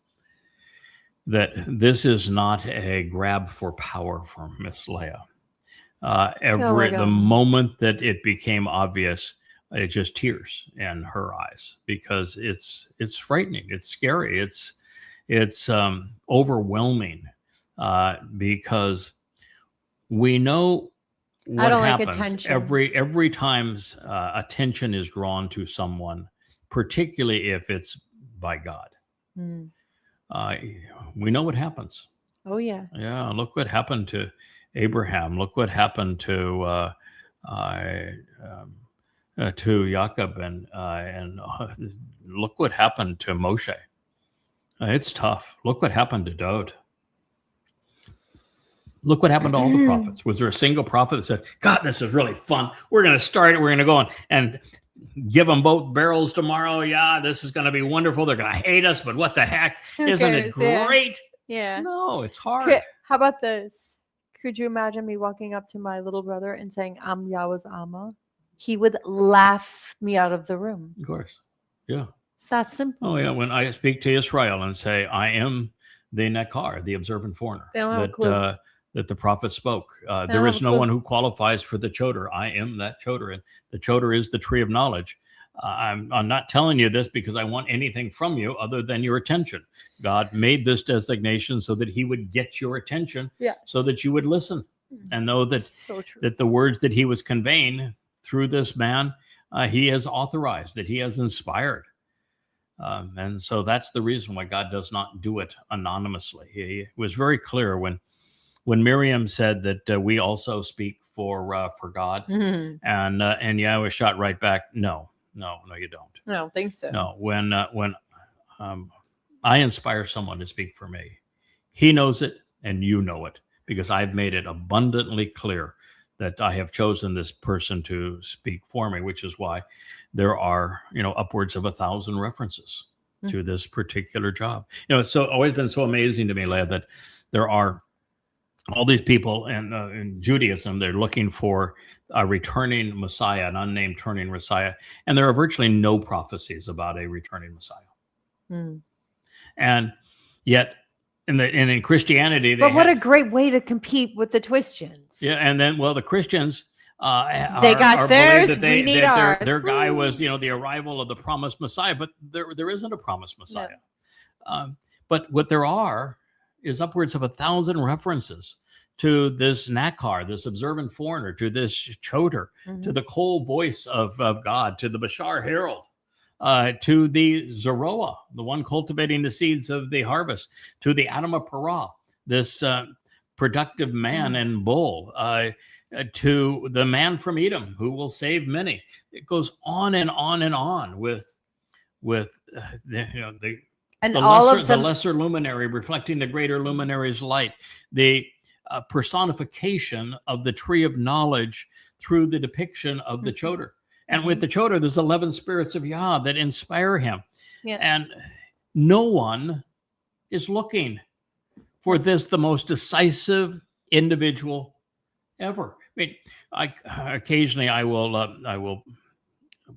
[SPEAKER 1] that this is not a grab for power from Miss Leah. The moment that it became obvious, it just tears in her eyes, because it's frightening, it's scary, it's overwhelming, because we know what happens every time attention is drawn to someone, particularly if it's by God. We know what happens.
[SPEAKER 2] Oh yeah.
[SPEAKER 1] Yeah. Look what happened to Abraham. Look what happened to Jacob, and look what happened to Moshe. It's tough. Look what happened to Dowd. Look what happened to all the prophets. Was there a single prophet that said, God, this is really fun. We're going to start it. We're going to go on and give them both barrels tomorrow. Yeah, this is going to be wonderful. They're going to hate us, but what the heck? Isn't it great?
[SPEAKER 2] Yeah.
[SPEAKER 1] No, it's hard.
[SPEAKER 2] How about this? Could you imagine me walking up to my little brother and saying, I'm Yahweh's Amah? He would laugh me out of the room.
[SPEAKER 1] Of course. Yeah.
[SPEAKER 2] It's that simple.
[SPEAKER 1] Oh, yeah. When I speak to Israel and say, I am the Nekar, the observant foreigner,
[SPEAKER 2] they don't have a clue.
[SPEAKER 1] That the prophet spoke. There is no one who qualifies for the Towrah. I am that Towrah, and the Towrah is the tree of knowledge. I'm not telling you this because I want anything from you other than your attention. God made this designation so that he would get your attention, so that you would listen and know that, that the words that he was conveying through this man, he has authorized, that he has inspired. And so that's the reason why God does not do it anonymously. He was very clear when Miriam said that we also speak for God, and Yahweh shot right back, no, you don't.
[SPEAKER 2] I don't think so.
[SPEAKER 1] No, when I inspire someone to speak for me, he knows it and you know it, because I've made it abundantly clear that I have chosen this person to speak for me, which is why there are, upwards of 1,000 references to this particular job. It's always been so amazing to me, Leah, that there are all these people in Judaism. They're looking for a returning Messiah, an unnamed turning Messiah, and there are virtually no prophecies about a returning Messiah. And yet, in Christianity,
[SPEAKER 2] what a great way to compete with the Christians.
[SPEAKER 1] Yeah, and then the Christians
[SPEAKER 2] they got theirs. We need ours.
[SPEAKER 1] Their guy was the arrival of the promised Messiah, but there isn't a promised Messiah. No. But what there are is upwards of 1,000 references to this Nakar, this observant foreigner, to this Choter, to the cold voice of God, to the Bashar Herald, to the Zeroah, the one cultivating the seeds of the harvest, to the Adamah Parah, this productive man and bull, to the man from Edom who will save many. It goes on and on and on with the lesser luminary reflecting the greater luminary's light, the personification of the tree of knowledge through the depiction of the Choter. And with the Choter, there's 11 spirits of Yah that inspire him. And no one is looking for this, the most decisive individual ever. I mean, occasionally I will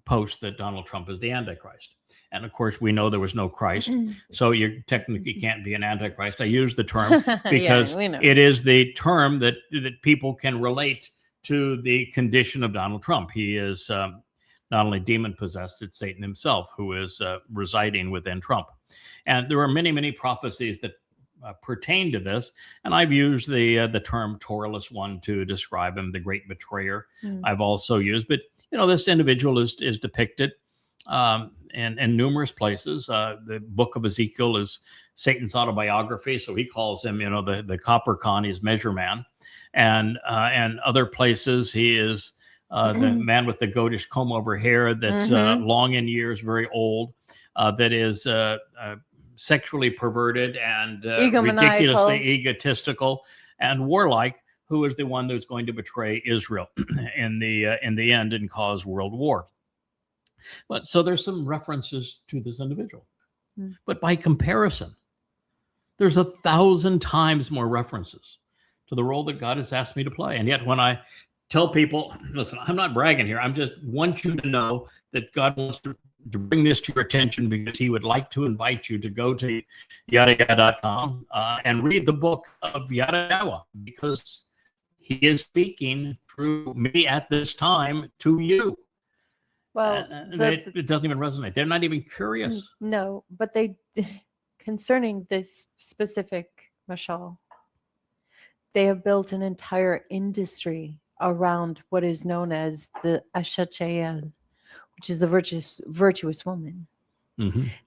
[SPEAKER 1] post that Donald Trump is the Antichrist. And of course, we know there was no Christ. So you technically can't be an Antichrist. I use the term because it is the term that people can relate to the condition of Donald Trump. He is not only demon possessed, it's Satan himself who is residing within Trump. And there are many, many prophecies that pertain to this. And I've used the term Torahless one to describe him, the great betrayer. I've also used, but this individual is depicted in numerous places. The book of Ezekiel is Satan's autobiography, so he calls him, the copper con, he's measure man, and other places he is the man with the goatish comb over hair that's long in years, very old, that is sexually perverted and ridiculously egotistical and warlike, who is the one that's going to betray Israel in the end and cause world war. But so there's some references to this individual. But by comparison, there's 1,000 times more references to the role that God has asked me to play. And yet when I tell people, listen, I'm not bragging here. I just want you to know that God wants to bring this to your attention because he would like to invite you to go to Yahowah.com and read the book of Yahowah, because he is speaking through me at this time to you.
[SPEAKER 2] Well,
[SPEAKER 1] it doesn't even resonate. They're not even curious.
[SPEAKER 2] No, but they, concerning this specific Mashal, they have built an entire industry around what is known as the Ashachayel, which is the virtuous woman.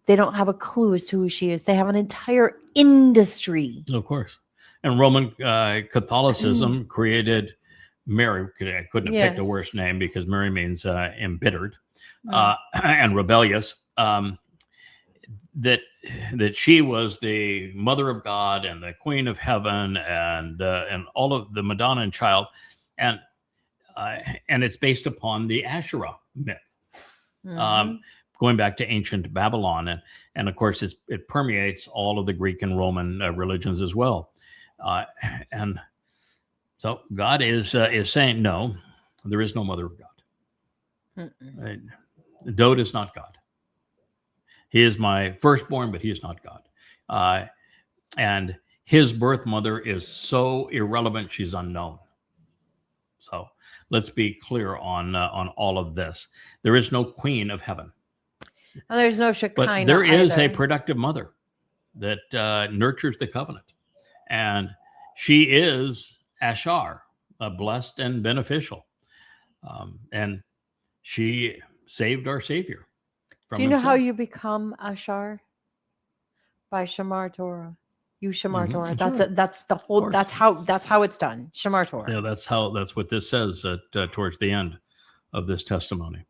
[SPEAKER 2] They don't have a clue as to who she is. They have an entire industry.
[SPEAKER 1] Of course. And Roman Catholicism created Mary. I couldn't have picked a worse name, because Mary means embittered and rebellious. That she was the mother of God and the queen of heaven and all of the Madonna and child, and it's based upon the Asherah myth. Going back to ancient Babylon, and of course it permeates all of the Greek and Roman religions as well. And so God is saying, no, there is no mother of God. Dowd is not God. He is my firstborn, but he is not God. And his birth mother is so irrelevant, she's unknown. So let's be clear on all of this. There is no queen of heaven.
[SPEAKER 2] And there's no Shekinah.
[SPEAKER 1] But there is
[SPEAKER 2] either.
[SPEAKER 1] a productive mother that nurtures the covenant. And she is Ashar, blessed and beneficial. And she saved our Savior from
[SPEAKER 2] Do you know
[SPEAKER 1] himself.
[SPEAKER 2] how you become Ashar? By Shemar Towrah. You Shemar Towrah. That's the whole. That's how it's done. Shemar Towrah.
[SPEAKER 1] Yeah, that's what this says towards the end of this testimony.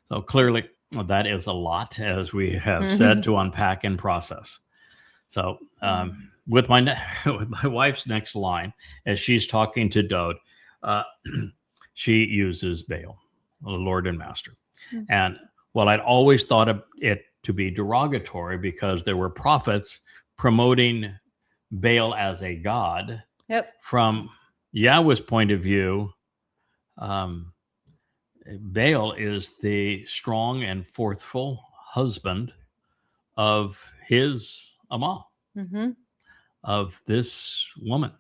[SPEAKER 1] So clearly, that is a lot, as we have said, to unpack and process. So with my wife's next line, as she's talking to Dowd, she uses Baal, the Lord and Master. And while I'd always thought of it to be derogatory because there were prophets promoting Baal as a god, from Yahweh's point of view, Baal is the strong and forceful husband of his Amah, of this woman.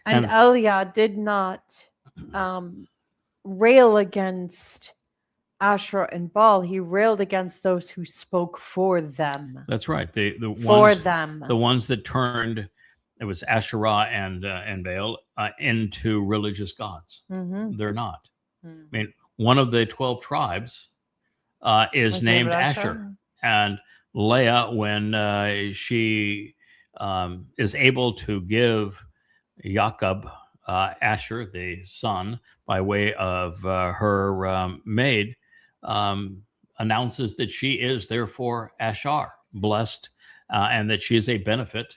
[SPEAKER 2] And Eliah did not rail against Asherah and Baal. He railed against those who spoke for them.
[SPEAKER 1] That's right. The ones that turned, it was Asherah and Baal into religious gods. They're not. I mean, one of the 12 tribes is named Asher. And Leah, when she is able to give Jacob Asher, the son, by way of her maid, announces that she is therefore Ashar, blessed, and that she is a benefit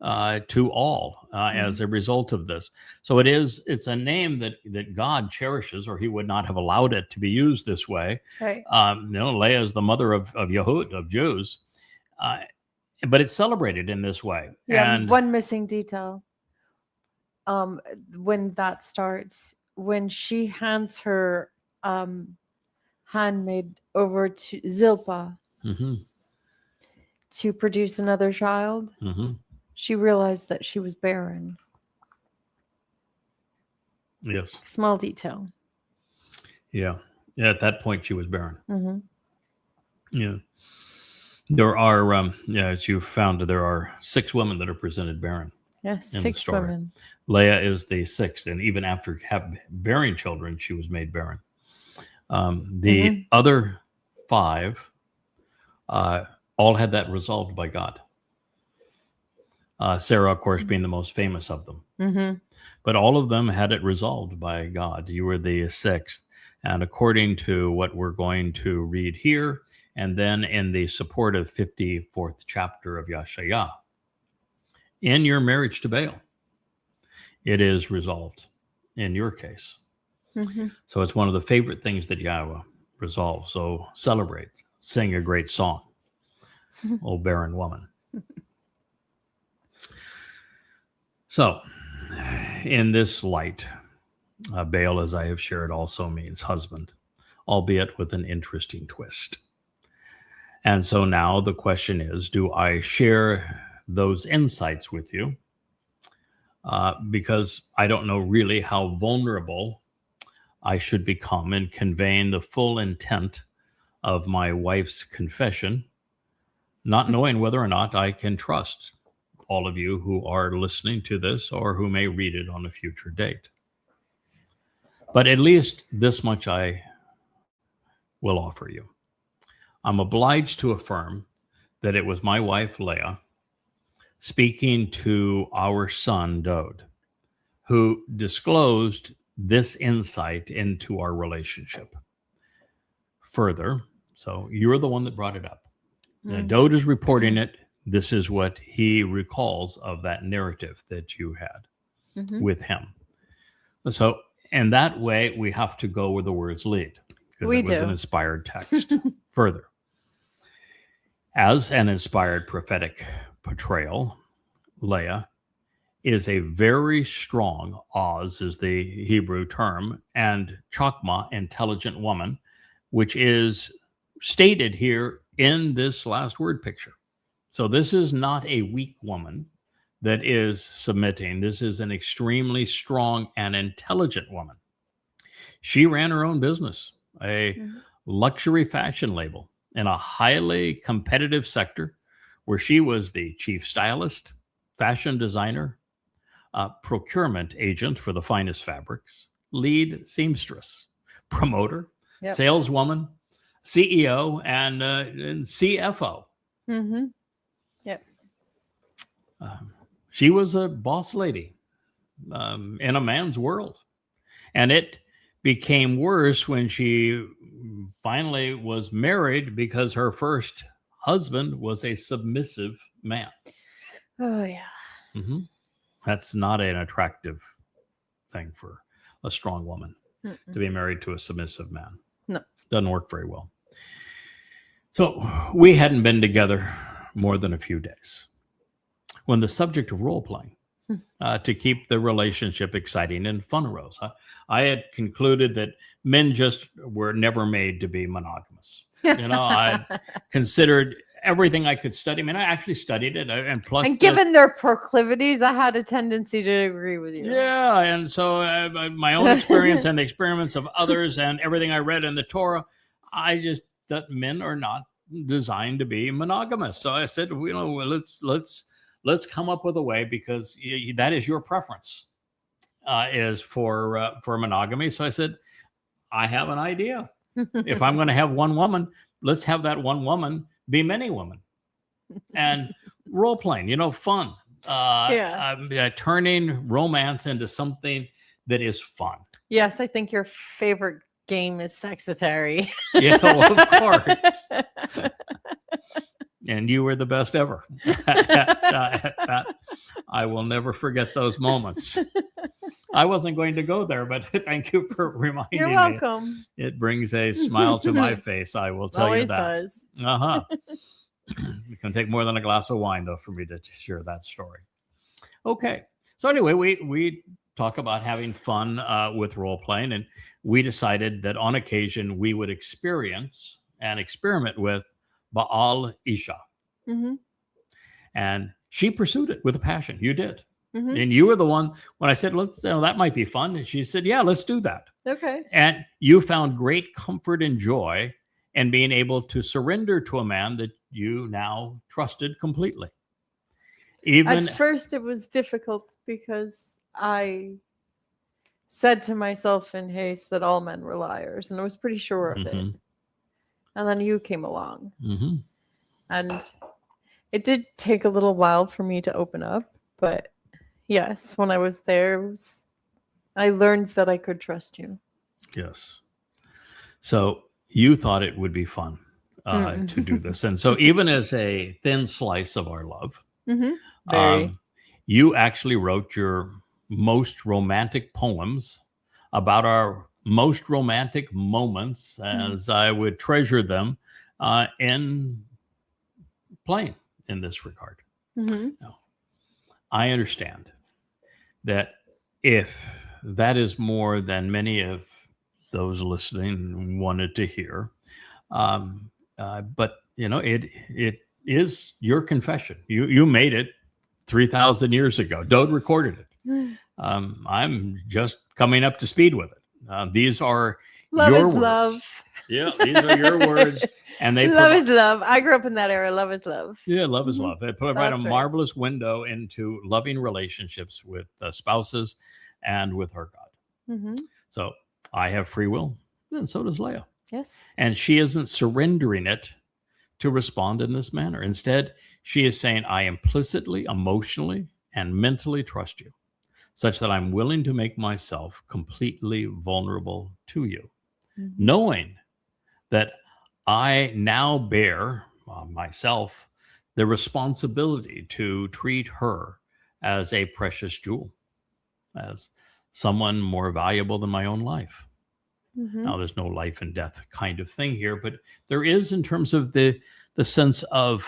[SPEAKER 1] to all as a result of this. So it's a name that God cherishes, or he would not have allowed it to be used this way.
[SPEAKER 2] Right.
[SPEAKER 1] Leah is the mother of Yahud, of Jews, but it's celebrated in this way.
[SPEAKER 2] Yeah,
[SPEAKER 1] and
[SPEAKER 2] one missing detail. When that starts, when she hands her handmaid over to Zilpah to produce another child, she realized that she was barren.
[SPEAKER 1] Yes.
[SPEAKER 2] Small detail.
[SPEAKER 1] Yeah. At that point, she was barren. Yeah. There are, as you found, there are 6 women that are presented barren.
[SPEAKER 2] Yes, 6 women.
[SPEAKER 1] Leah is the 6th, and even after bearing children, she was made barren. The other 5 all had that resolved by God. Sarah, of course, being the most famous of them. But all of them had it resolved by God. You were the sixth. And according to what we're going to read here, and then in the supportive 54th chapter of Yahowah, in your marriage to Baal, it is resolved in your case. So it's one of the favorite things that Yahowah resolves. So celebrate, sing a great song, O barren woman. So in this light, Baal, as I have shared, also means husband, albeit with an interesting twist. And so now the question is, do I share those insights with you? Because I don't know really how vulnerable I should become in conveying the full intent of my wife's confession, not knowing whether or not I can trust all of you who are listening to this or who may read it on a future date. But at least this much I will offer you. I'm obliged to affirm that it was my wife, Leah, speaking to our son, Dowd, who disclosed this insight into our relationship. Further, so you're the one that brought it up. Dowd is reporting it. This is what he recalls of that narrative that you had with him. So in that way, we have to go where the words lead, because it was an inspired text. Further, as an inspired prophetic portrayal, Leah is a very strong, Oz is the Hebrew term, and chokmah, intelligent woman, which is stated here in this last word picture. So this is not a weak woman that is submitting. This is an extremely strong and intelligent woman. She ran her own business, a luxury fashion label in a highly competitive sector where she was the chief stylist, fashion designer, procurement agent for the finest fabrics, lead seamstress, promoter, saleswoman, CEO, and CFO. She was a boss lady in a man's world. And it became worse when she finally was married, because her first husband was a submissive man.
[SPEAKER 2] Oh, yeah.
[SPEAKER 1] That's not an attractive thing for a strong woman to be married to a submissive man.
[SPEAKER 2] No.
[SPEAKER 1] Doesn't work very well. So we hadn't been together more than a few days when the subject of role playing to keep the relationship exciting and fun arose. I had concluded that men just were never made to be monogamous. I considered everything I could study. I mean, I actually studied it, and plus,
[SPEAKER 2] and given their proclivities, I had a tendency to agree with you.
[SPEAKER 1] Yeah, and so my own experience and the experiments of others, and everything I read in the Towrah, I just that men are not designed to be monogamous. So I said, let's come up with a way, because that is your preference, is for monogamy. So I said, I have an idea. If I'm going to have one woman, let's have that one woman be many women, and role playing, fun. Turning romance into something that is fun.
[SPEAKER 2] Yes, I think your favorite game is Sexitary.
[SPEAKER 1] Yeah, well, of course. And you were the best ever. I will never forget those moments. I wasn't going to go there, but thank you for reminding me.
[SPEAKER 2] You're welcome.
[SPEAKER 1] It brings a smile to my face. I will tell you that.
[SPEAKER 2] Always
[SPEAKER 1] does. It can take more than a glass of wine, though, for me to share that story. Okay. So anyway, we talk about having fun with role playing, and we decided that on occasion we would experience and experiment with al-aqsa. And she pursued it with a passion. You did. And you were the one, when I said, that might be fun. And she said, yeah, let's do that.
[SPEAKER 2] Okay.
[SPEAKER 1] And you found great comfort and joy in being able to surrender to a man that you now trusted completely. Even
[SPEAKER 2] at first it was difficult, because I said to myself in haste that all men were liars, and I was pretty sure of it. And then you came along. And it did take a little while for me to open up, but Yes, when I was there, I learned that I could trust you.
[SPEAKER 1] Yes. So you thought it would be fun to do this. And so even as a thin slice of our love,
[SPEAKER 2] Very.
[SPEAKER 1] you actually wrote your most romantic poems about our most romantic moments as I would treasure them in playing in this regard. Now, I understand that if that is more than many of those listening wanted to hear, but it is your confession. You made it 3,000 years ago. Dowd recorded it. I'm just coming up to speed with it. These are
[SPEAKER 2] Love
[SPEAKER 1] your
[SPEAKER 2] is
[SPEAKER 1] words.
[SPEAKER 2] love.
[SPEAKER 1] Yeah, these are your words, and they
[SPEAKER 2] love is love. I grew up in that era. Love is love.
[SPEAKER 1] Yeah, love is love. They provide
[SPEAKER 2] That's
[SPEAKER 1] a
[SPEAKER 2] right.
[SPEAKER 1] marvelous window into loving relationships with spouses and with our God. So I have free will, and so does Leah.
[SPEAKER 2] Yes.
[SPEAKER 1] And she isn't surrendering it to respond in this manner. Instead, she is saying, I implicitly, emotionally, and mentally trust you, such that I'm willing to make myself completely vulnerable to you, knowing that I now bear myself the responsibility to treat her as a precious jewel, as someone more valuable than my own life. Now, there's no life and death kind of thing here, but there is in terms of the sense of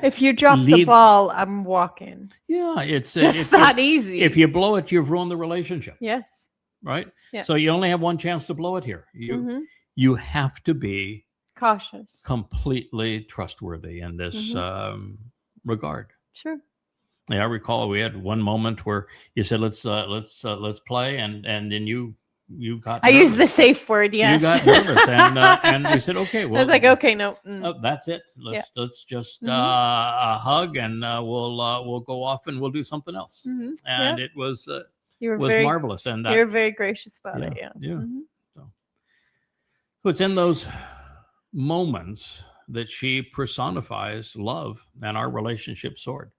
[SPEAKER 2] if you drop the ball, I'm walking.
[SPEAKER 1] Yeah, it's
[SPEAKER 2] just that easy.
[SPEAKER 1] If you blow it, you've ruined the relationship.
[SPEAKER 2] Yes.
[SPEAKER 1] Right?
[SPEAKER 2] Yeah.
[SPEAKER 1] So you only have one chance to blow it here. You have to be
[SPEAKER 2] cautious,
[SPEAKER 1] completely trustworthy in this regard.
[SPEAKER 2] Sure.
[SPEAKER 1] Yeah, I recall we had one moment where you said, "Let's play," and then you got.
[SPEAKER 2] I used the safe word. Yes,
[SPEAKER 1] you got nervous, and we said, "Okay." Well,
[SPEAKER 2] I was like, "Okay, no,
[SPEAKER 1] that's it. Let's just hug, and we'll go off and we'll do something else." And it was marvelous, and
[SPEAKER 2] you're very gracious about it. Yeah.
[SPEAKER 1] So it's in those moments that she personifies love and our relationship soared.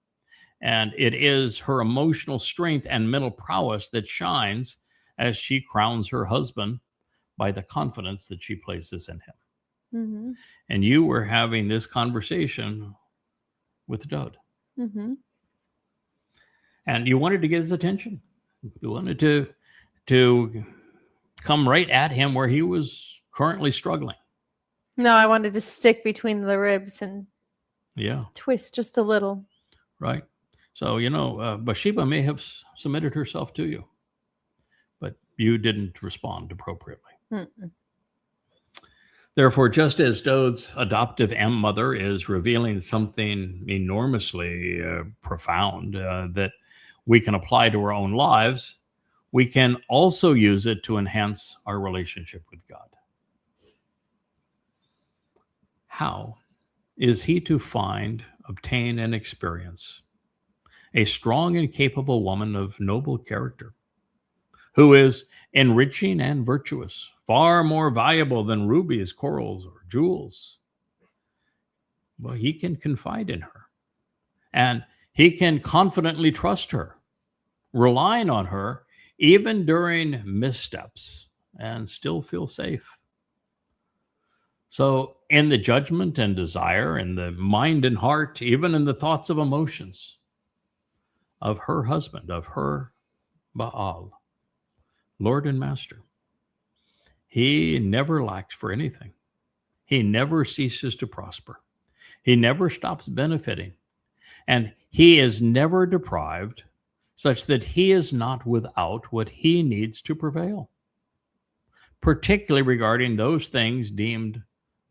[SPEAKER 1] And it is her emotional strength and mental prowess that shines as she crowns her husband by the confidence that she places in him. And you were having this conversation with Dowd. And you wanted to get his attention. You wanted to come right at him where he was currently struggling.
[SPEAKER 2] No, I wanted to stick between the ribs and twist just a little.
[SPEAKER 1] Right. So, Bathsheba may have submitted herself to you, but you didn't respond appropriately. Therefore, just as Dowd's adoptive mother is revealing something enormously profound that we can apply to our own lives, we can also use it to enhance our relationship with God. How is he to find, obtain, and experience a strong and capable woman of noble character, who is enriching and virtuous, far more valuable than rubies, corals, or jewels? Well, he can confide in her, and he can confidently trust her, relying on her even during missteps, and still feel safe. So in the judgment and desire, in the mind and heart, even in the thoughts of emotions of her husband, of her Baal, Lord and Master, he never lacks for anything. He never ceases to prosper. He never stops benefiting. And he is never deprived, such that he is not without what he needs to prevail, particularly regarding those things deemed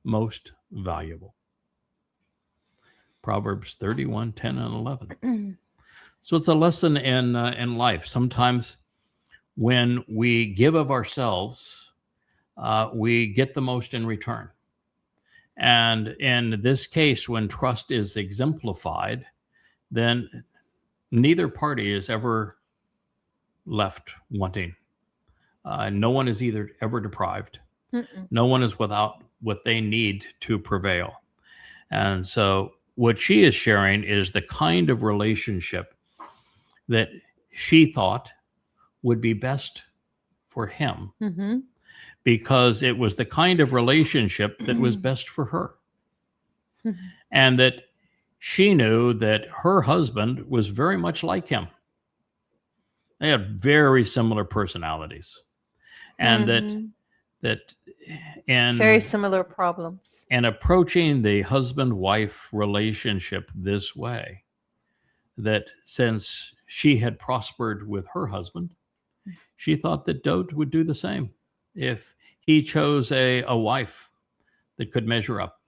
[SPEAKER 1] most valuable. Proverbs 31, 10 and 11. So it's a lesson in life. Sometimes when we give of ourselves, we get the most in return. And in this case, when trust is exemplified, then neither party is ever left wanting. No one is either ever deprived. No one is without what they need to prevail. And so what she is sharing is the kind of relationship that she thought would be best for him, because it was the kind of relationship that was best for her. And that she knew that her husband was very much like him. They had very similar personalities. And and
[SPEAKER 2] very similar problems.
[SPEAKER 1] And approaching the husband-wife relationship this way, that since she had prospered with her husband, she thought that Dowd would do the same if he chose a wife that could measure up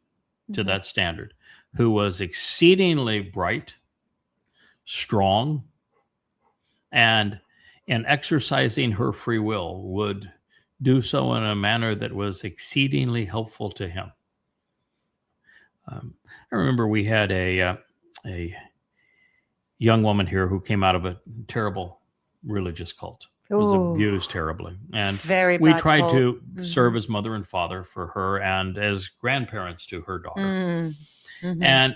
[SPEAKER 1] to that standard, who was exceedingly bright, strong, and in exercising her free will would do so in a manner that was exceedingly helpful to him. I remember we had a young woman here who came out of a terrible religious cult. Was abused terribly, and we tried to serve as mother and father for her and as grandparents to her daughter. And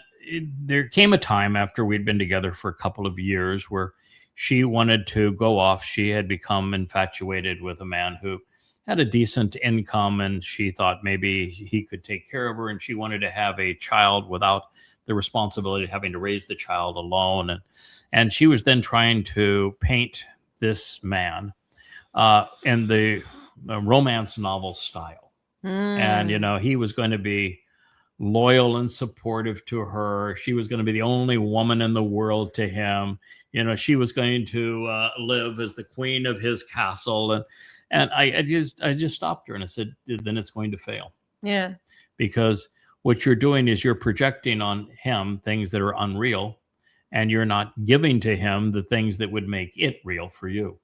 [SPEAKER 1] there came a time after we'd been together for a couple of years where she wanted to go off. She had become infatuated with a man who had a decent income, and she thought maybe he could take care of her, and she wanted to have a child without the responsibility of having to raise the child alone. And she was then trying to paint this man in the romance novel style. And, he was going to be loyal and supportive to her. She was going to be the only woman in the world to him. She was going to live as the queen of his castle. And I just stopped her and I said, then it's going to fail.
[SPEAKER 2] Yeah.
[SPEAKER 1] Because what you're doing is you're projecting on him things that are unreal, and you're not giving to him the things that would make it real for you.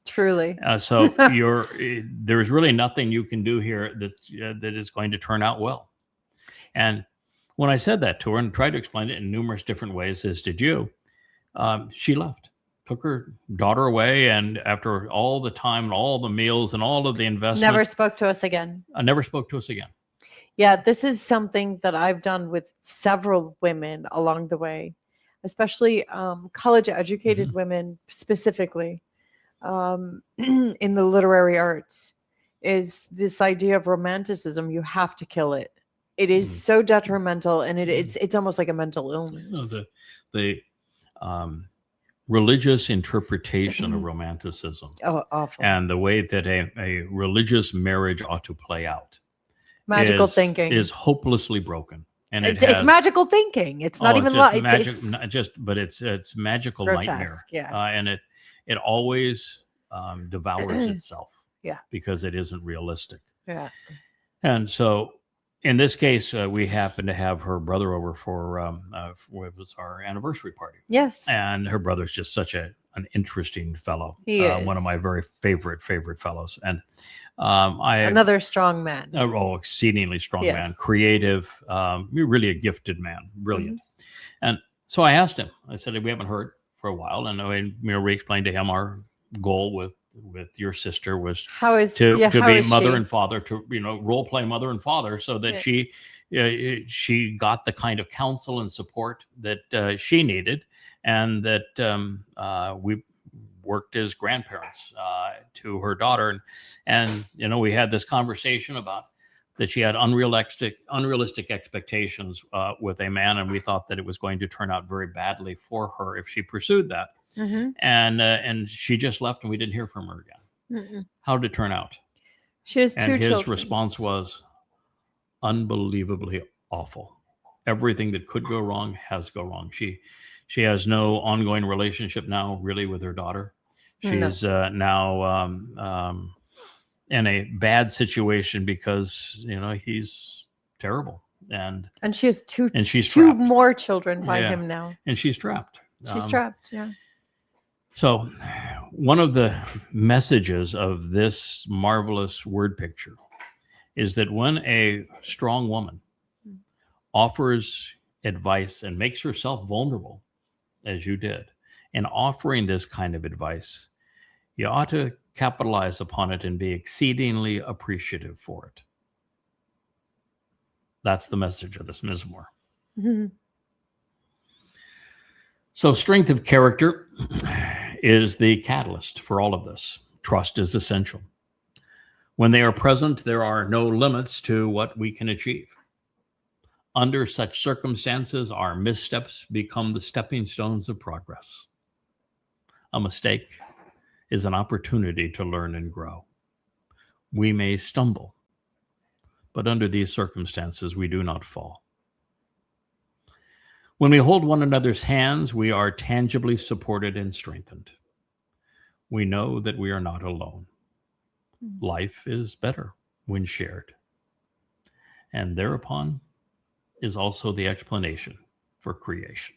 [SPEAKER 2] Truly.
[SPEAKER 1] So there's really nothing you can do here that is going to turn out well. And when I said that to her and tried to explain it in numerous different ways, as did you, she left, took her daughter away. And after all the time and all the meals and all of the investment,
[SPEAKER 2] never spoke to us again.
[SPEAKER 1] Never spoke to us again.
[SPEAKER 2] Yeah, this is something that I've done with several women along the way, especially college educated women specifically in the literary arts, is this idea of romanticism. You have to kill it. It is so detrimental, and it's almost like a mental illness.
[SPEAKER 1] The religious interpretation of romanticism,
[SPEAKER 2] awful,
[SPEAKER 1] and the way that a religious marriage ought to play out,
[SPEAKER 2] magical thinking
[SPEAKER 1] is hopelessly broken. And
[SPEAKER 2] it's magical thinking. It's not even
[SPEAKER 1] it's magical nightmare.
[SPEAKER 2] Yeah.
[SPEAKER 1] And it always devours itself.
[SPEAKER 2] Yeah.
[SPEAKER 1] Because it isn't realistic.
[SPEAKER 2] Yeah.
[SPEAKER 1] And so in this case, we happened to have her brother over for it was our anniversary party.
[SPEAKER 2] Yes.
[SPEAKER 1] And her brother's just such an interesting fellow.
[SPEAKER 2] He is
[SPEAKER 1] one of my very favorite fellows. And
[SPEAKER 2] another strong man.
[SPEAKER 1] Exceedingly strong man, creative, really a gifted man, brilliant. And so I asked him. I said, we haven't heard for a while, and I re-explained to him our goal with your sister was to be mother and father, to role play mother and father, so that she got the kind of counsel and support that she needed, and that we worked as grandparents to her daughter. And we had this conversation about that she had unrealistic expectations with a man, and we thought that it was going to turn out very badly for her if she pursued that. And she just left, and we didn't hear from her again. How did it turn out?
[SPEAKER 2] She has two children.
[SPEAKER 1] His response was unbelievably awful. Everything that could go wrong has gone wrong. She has no ongoing relationship now, really, with her daughter. She's now in a bad situation because he's terrible, and she has two more children by him now, and she's trapped. She's trapped. Yeah. So, one of the messages of this marvelous word picture is that when a strong woman offers advice and makes herself vulnerable, as you did, in offering this kind of advice, you ought to capitalize upon it and be exceedingly appreciative for it. That's the message of this mizmor. So strength of character is the catalyst for all of this. Trust is essential. When they are present, there are no limits to what we can achieve. Under such circumstances, our missteps become the stepping stones of progress. A mistake is an opportunity to learn and grow. We may stumble, but under these circumstances, we do not fall. When we hold one another's hands, we are tangibly supported and strengthened. We know that we are not alone. Life is better when shared. And thereupon is also the explanation for creation.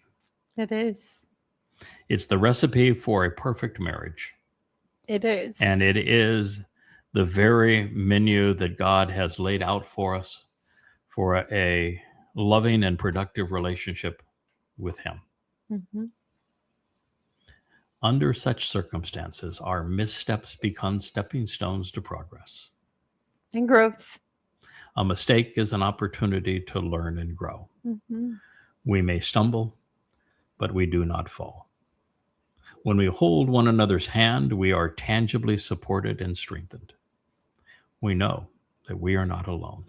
[SPEAKER 2] It is.
[SPEAKER 1] It's the recipe for a perfect marriage.
[SPEAKER 2] It is.
[SPEAKER 1] And it is the very menu that God has laid out for us for a loving and productive relationship with Him.
[SPEAKER 2] Mm-hmm.
[SPEAKER 1] Under such circumstances, our missteps become stepping stones to progress.
[SPEAKER 2] And growth.
[SPEAKER 1] A mistake is an opportunity to learn and grow.
[SPEAKER 2] Mm-hmm.
[SPEAKER 1] We may stumble, but we do not fall. When we hold one another's hand, we are tangibly supported and strengthened. We know that we are not alone.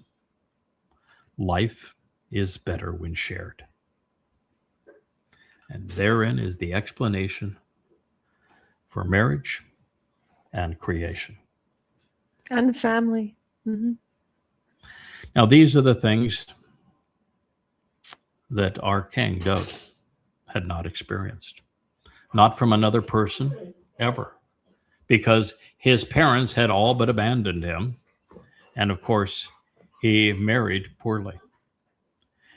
[SPEAKER 1] Life is better when shared. And therein is the explanation for marriage and creation.
[SPEAKER 2] And family. Mm-hmm.
[SPEAKER 1] Now, these are the things that our king, Dowd, had not experienced. Not from another person, ever. Because his parents had all but abandoned him. And of course, he married poorly.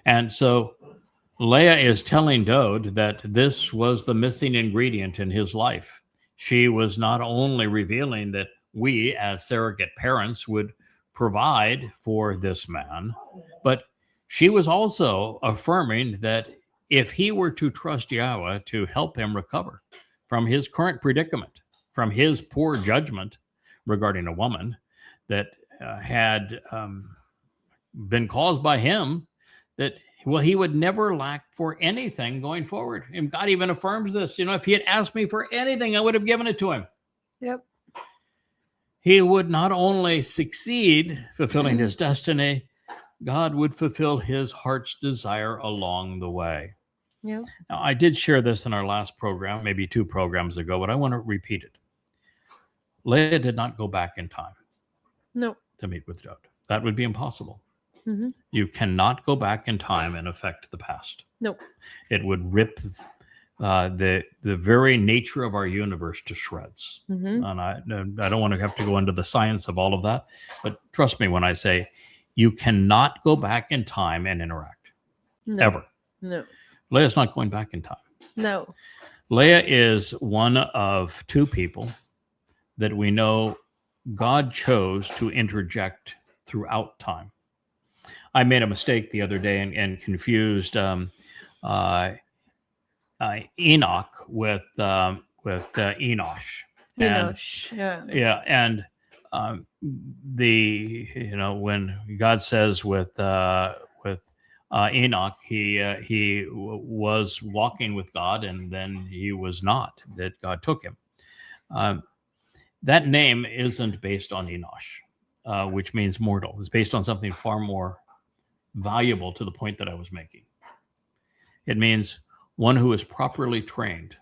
[SPEAKER 1] And so Leah is telling Dowd that this was the missing ingredient in his life. She was not only revealing that we, as surrogate parents, would provide for this man, but she was also affirming that if he were to trust Yahowah to help him recover from his current predicament, from his poor judgment regarding a woman that had been caused by him, that he would never lack for anything going forward. And God even affirms this. If he had asked me for anything, I would have given it to him.
[SPEAKER 2] Yep.
[SPEAKER 1] He would not only succeed fulfilling his destiny, God would fulfill his heart's desire along the way.
[SPEAKER 2] Yep.
[SPEAKER 1] Now, I did share this in our last program, maybe 2 programs ago, but I want to repeat it. Leah did not go back in time.
[SPEAKER 2] No.
[SPEAKER 1] To meet with Dowd. That would be impossible.
[SPEAKER 2] Mm-hmm.
[SPEAKER 1] You cannot go back in time and affect the past.
[SPEAKER 2] No.
[SPEAKER 1] It would rip the very nature of our universe to shreds.
[SPEAKER 2] Mm-hmm.
[SPEAKER 1] And I don't want to have to go into the science of all of that, but trust me when I say you cannot go back in time and interact.
[SPEAKER 2] No.
[SPEAKER 1] Ever.
[SPEAKER 2] No.
[SPEAKER 1] Leah's not going back in time.
[SPEAKER 2] No.
[SPEAKER 1] Leah is one of 2 people that we know God chose to interject throughout time. I made a mistake the other day and confused Enoch with Enoch.
[SPEAKER 2] Enoch. Yeah.
[SPEAKER 1] Yeah, and when God says with Enoch, he was walking with God, and then he was not. That God took him. That name isn't based on Enoch, which means mortal. It's based on something far more valuable to the point that I was making. It means one who is properly trained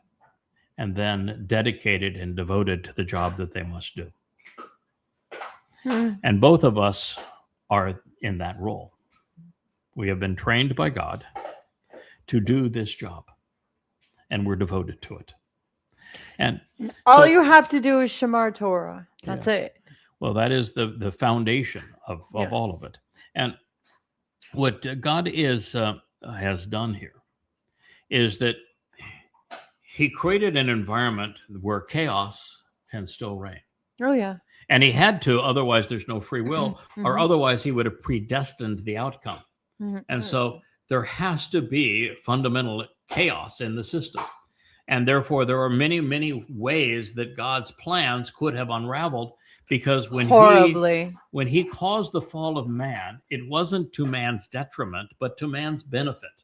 [SPEAKER 1] and then dedicated and devoted to the job that they must do. And both of us are in that role. We have been trained by God to do this job, and we're devoted to it. And
[SPEAKER 2] all you have to do is Shemar Towrah. That's it.
[SPEAKER 1] Well, that is the foundation of all of it. And what God has done here is that he created an environment where chaos can still reign.
[SPEAKER 2] Oh, yeah.
[SPEAKER 1] And he had to, otherwise there's no free will, or otherwise he would have predestined the outcome. And so there has to be fundamental chaos in the system. And therefore, there are many, many ways that God's plans could have unraveled, because when he caused the fall of man, it wasn't to man's detriment, but to man's benefit.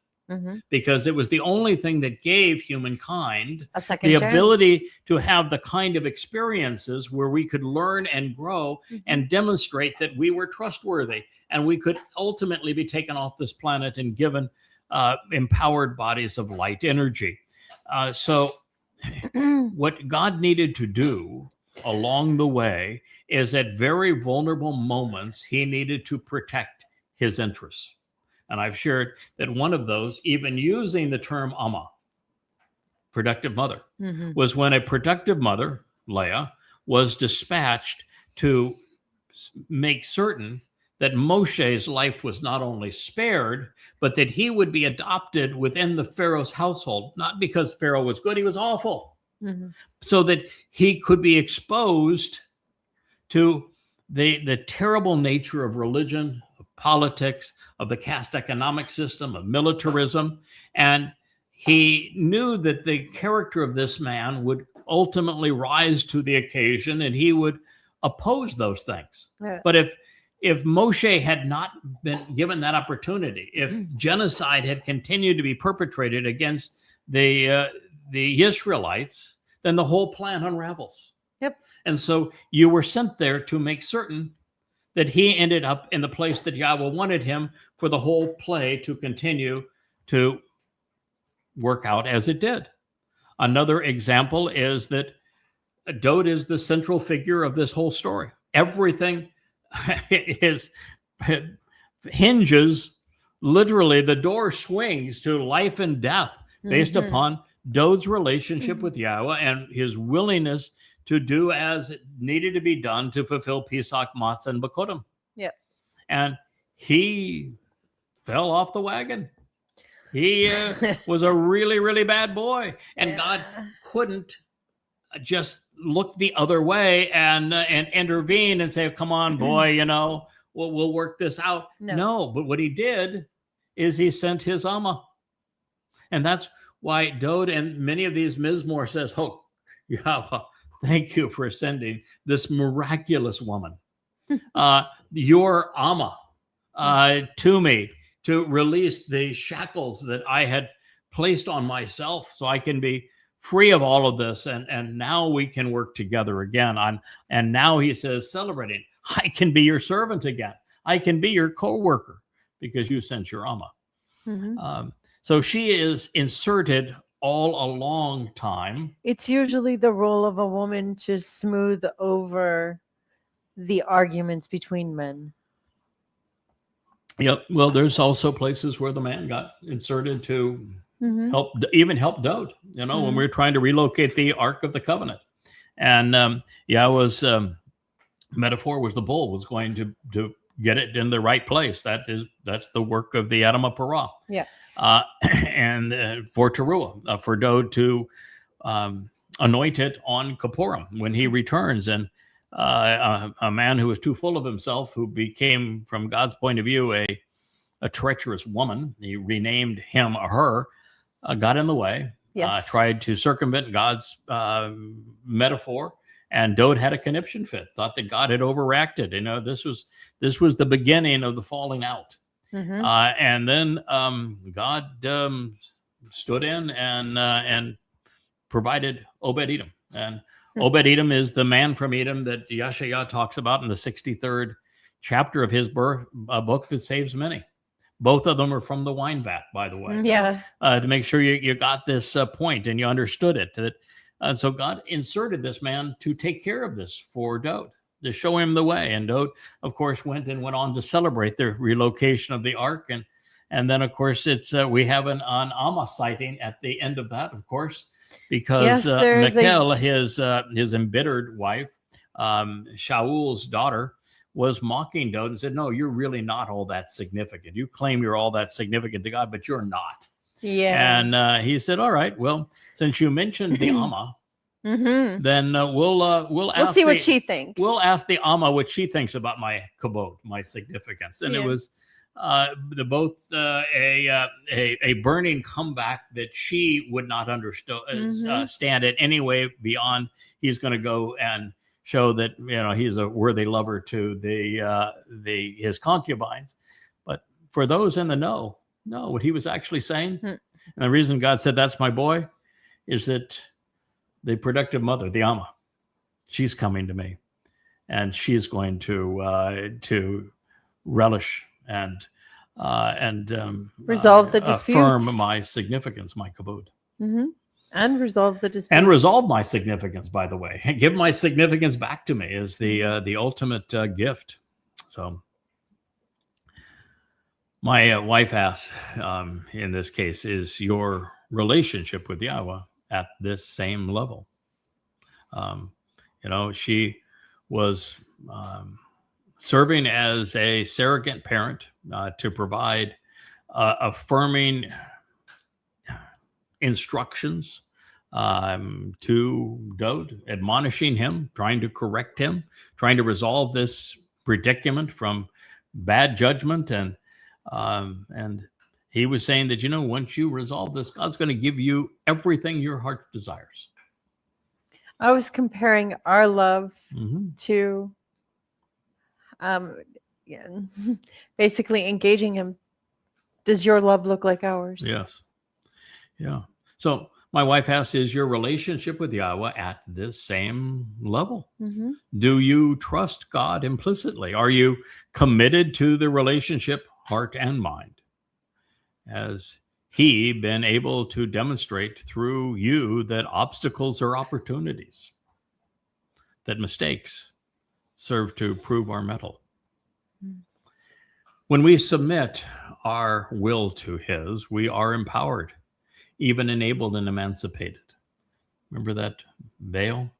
[SPEAKER 1] because it was the only thing that gave humankind
[SPEAKER 2] A second
[SPEAKER 1] the
[SPEAKER 2] chance.
[SPEAKER 1] ability to have the kind of experiences where we could learn and grow and demonstrate that we were trustworthy, and we could ultimately be taken off this planet and given empowered bodies of light energy. So what God needed to do along the way is at very vulnerable moments, he needed to protect his interests. And I've shared that one of those, even using the term Amah, productive mother, was when a productive mother, Leah, was dispatched to make certain that Moshe's life was not only spared, but that he would be adopted within the Pharaoh's household, not because Pharaoh was good, he was awful, so that he could be exposed to the terrible nature of religion, of politics, of the caste economic system, of militarism. And he knew that the character of this man would ultimately rise to the occasion, and he would oppose those things.
[SPEAKER 2] Yes.
[SPEAKER 1] But if Moshe had not been given that opportunity, if genocide had continued to be perpetrated against the Israelites, then the whole plan unravels.
[SPEAKER 2] Yep.
[SPEAKER 1] And so you were sent there to make certain that he ended up in the place that Yahweh wanted him for the whole play to continue to work out as it did. Another example is that Dowd is the central figure of this whole story. Everything hinges, literally, the door swings to life and death based upon Dowd's relationship with Yahweh and his willingness to do as it needed to be done to fulfill Pesach, Matzah, and Bakodim.
[SPEAKER 2] Yep.
[SPEAKER 1] And he fell off the wagon. He was a really, really bad boy. And God couldn't just look the other way and intervene and say, come on, boy, we'll work this out. No, but what he did is he sent his Amah. And that's why Dowd and many of these Mizmor says, oh, Yahweh, thank you for sending this miraculous woman, your Amah, to me to release the shackles that I had placed on myself so I can be free of all of this. And now we can work together again. And now he says, celebrating, I can be your servant again. I can be your co-worker because you sent your Amah. So she is inserted all a long time.
[SPEAKER 2] It's usually the role of a woman to smooth over the arguments between men.
[SPEAKER 1] Yep. Well, there's also places where the man got inserted to help Dowd, when we were trying to relocate the Ark of the Covenant. And Yahweh's metaphor was the bull was going to get it in the right place. That's the work of the Adam of Parah.
[SPEAKER 2] Yes.
[SPEAKER 1] And for taruw'ah, for Dowd to anoint it on Kippurim when he returns. And a man who was too full of himself, who became, from God's point of view, a treacherous woman, he renamed him her, got in the way, tried to circumvent God's metaphor. And Dowd had a conniption fit, thought that God had overreacted. This was the beginning of the falling out. And then God stood in and provided Obed-Edom. And Obed-Edom is the man from Edom that Yeshayah talks about in the 63rd chapter of his book that saves many. Both of them are from the wine vat, by the way.
[SPEAKER 2] Yeah.
[SPEAKER 1] To make sure you got this point and you understood it. So God inserted this man to take care of this for Dowd, to show him the way. And Dowd, of course, went on to celebrate the relocation of the Ark. And then, of course, we have an Amah sighting at the end of that, of course, because Miqra'ey, his embittered wife, Shaul's daughter, was mocking Dowd and said, no, you're really not all that significant. You claim you're all that significant to God, but you're not.
[SPEAKER 2] Yeah.
[SPEAKER 1] And he said, all right, well, since you mentioned the Amah, then we'll
[SPEAKER 2] see what she thinks.
[SPEAKER 1] We'll ask the Amah what she thinks about my kabod, my significance. And it was both a burning comeback that she would not stand it anyway beyond he's going to go and show that he's a worthy lover to his concubines. But for those in the know, No, what he was actually saying,
[SPEAKER 2] Hmm.
[SPEAKER 1] and the reason God said that's my boy, is that the productive mother, the Amah, she's coming to me, and she's going to relish and
[SPEAKER 2] Resolve the dispute.
[SPEAKER 1] affirm my significance, my kabod.
[SPEAKER 2] Mm-hmm. And resolve the dispute.
[SPEAKER 1] And resolve my significance, by the way. Give my significance back to me is the ultimate gift. So my wife asks, in this case, is your relationship with Yahowah at this same level? She was serving as a surrogate parent to provide affirming instructions to Dowd, admonishing him, trying to correct him, trying to resolve this predicament from bad judgment. And he was saying that, once you resolve this, God's going to give you everything your heart desires.
[SPEAKER 2] I was comparing our love
[SPEAKER 1] Mm-hmm.
[SPEAKER 2] to basically engaging him. Does your love look like ours?
[SPEAKER 1] Yes. Yeah. So my wife asks, is your relationship with Yahowah at this same level?
[SPEAKER 2] Mm-hmm.
[SPEAKER 1] Do you trust God implicitly? Are you committed to the relationship, heart and mind? Has he been able to demonstrate through you that obstacles are opportunities, that mistakes serve to prove our mettle?
[SPEAKER 2] Mm.
[SPEAKER 1] When we submit our will to his, we are empowered, even enabled and emancipated. Remember that Baal?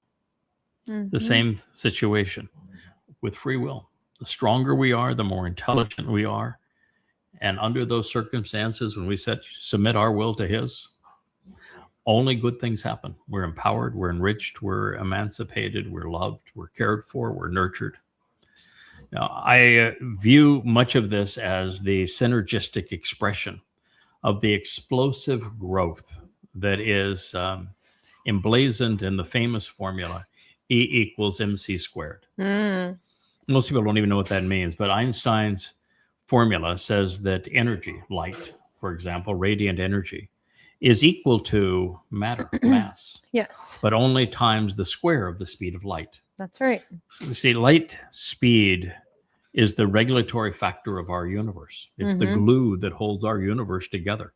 [SPEAKER 2] Mm-hmm.
[SPEAKER 1] The same situation with free will. The stronger we are, the more intelligent we are. And under those circumstances, when we submit our will to his, only good things happen. We're empowered, we're enriched, we're emancipated, we're loved, we're cared for, we're nurtured. Now, I view much of this as the synergistic expression of the explosive growth that is emblazoned in the famous formula E equals mc squared.
[SPEAKER 2] Mm.
[SPEAKER 1] Most people don't even know what that means, but Einstein's formula says that energy, light, for example, radiant energy, is equal to matter, mass,
[SPEAKER 2] Yes,
[SPEAKER 1] but only times the square of the speed of light.
[SPEAKER 2] that's right.
[SPEAKER 1] So you see, light speed is the regulatory factor of our universe. It's the glue that holds our universe together.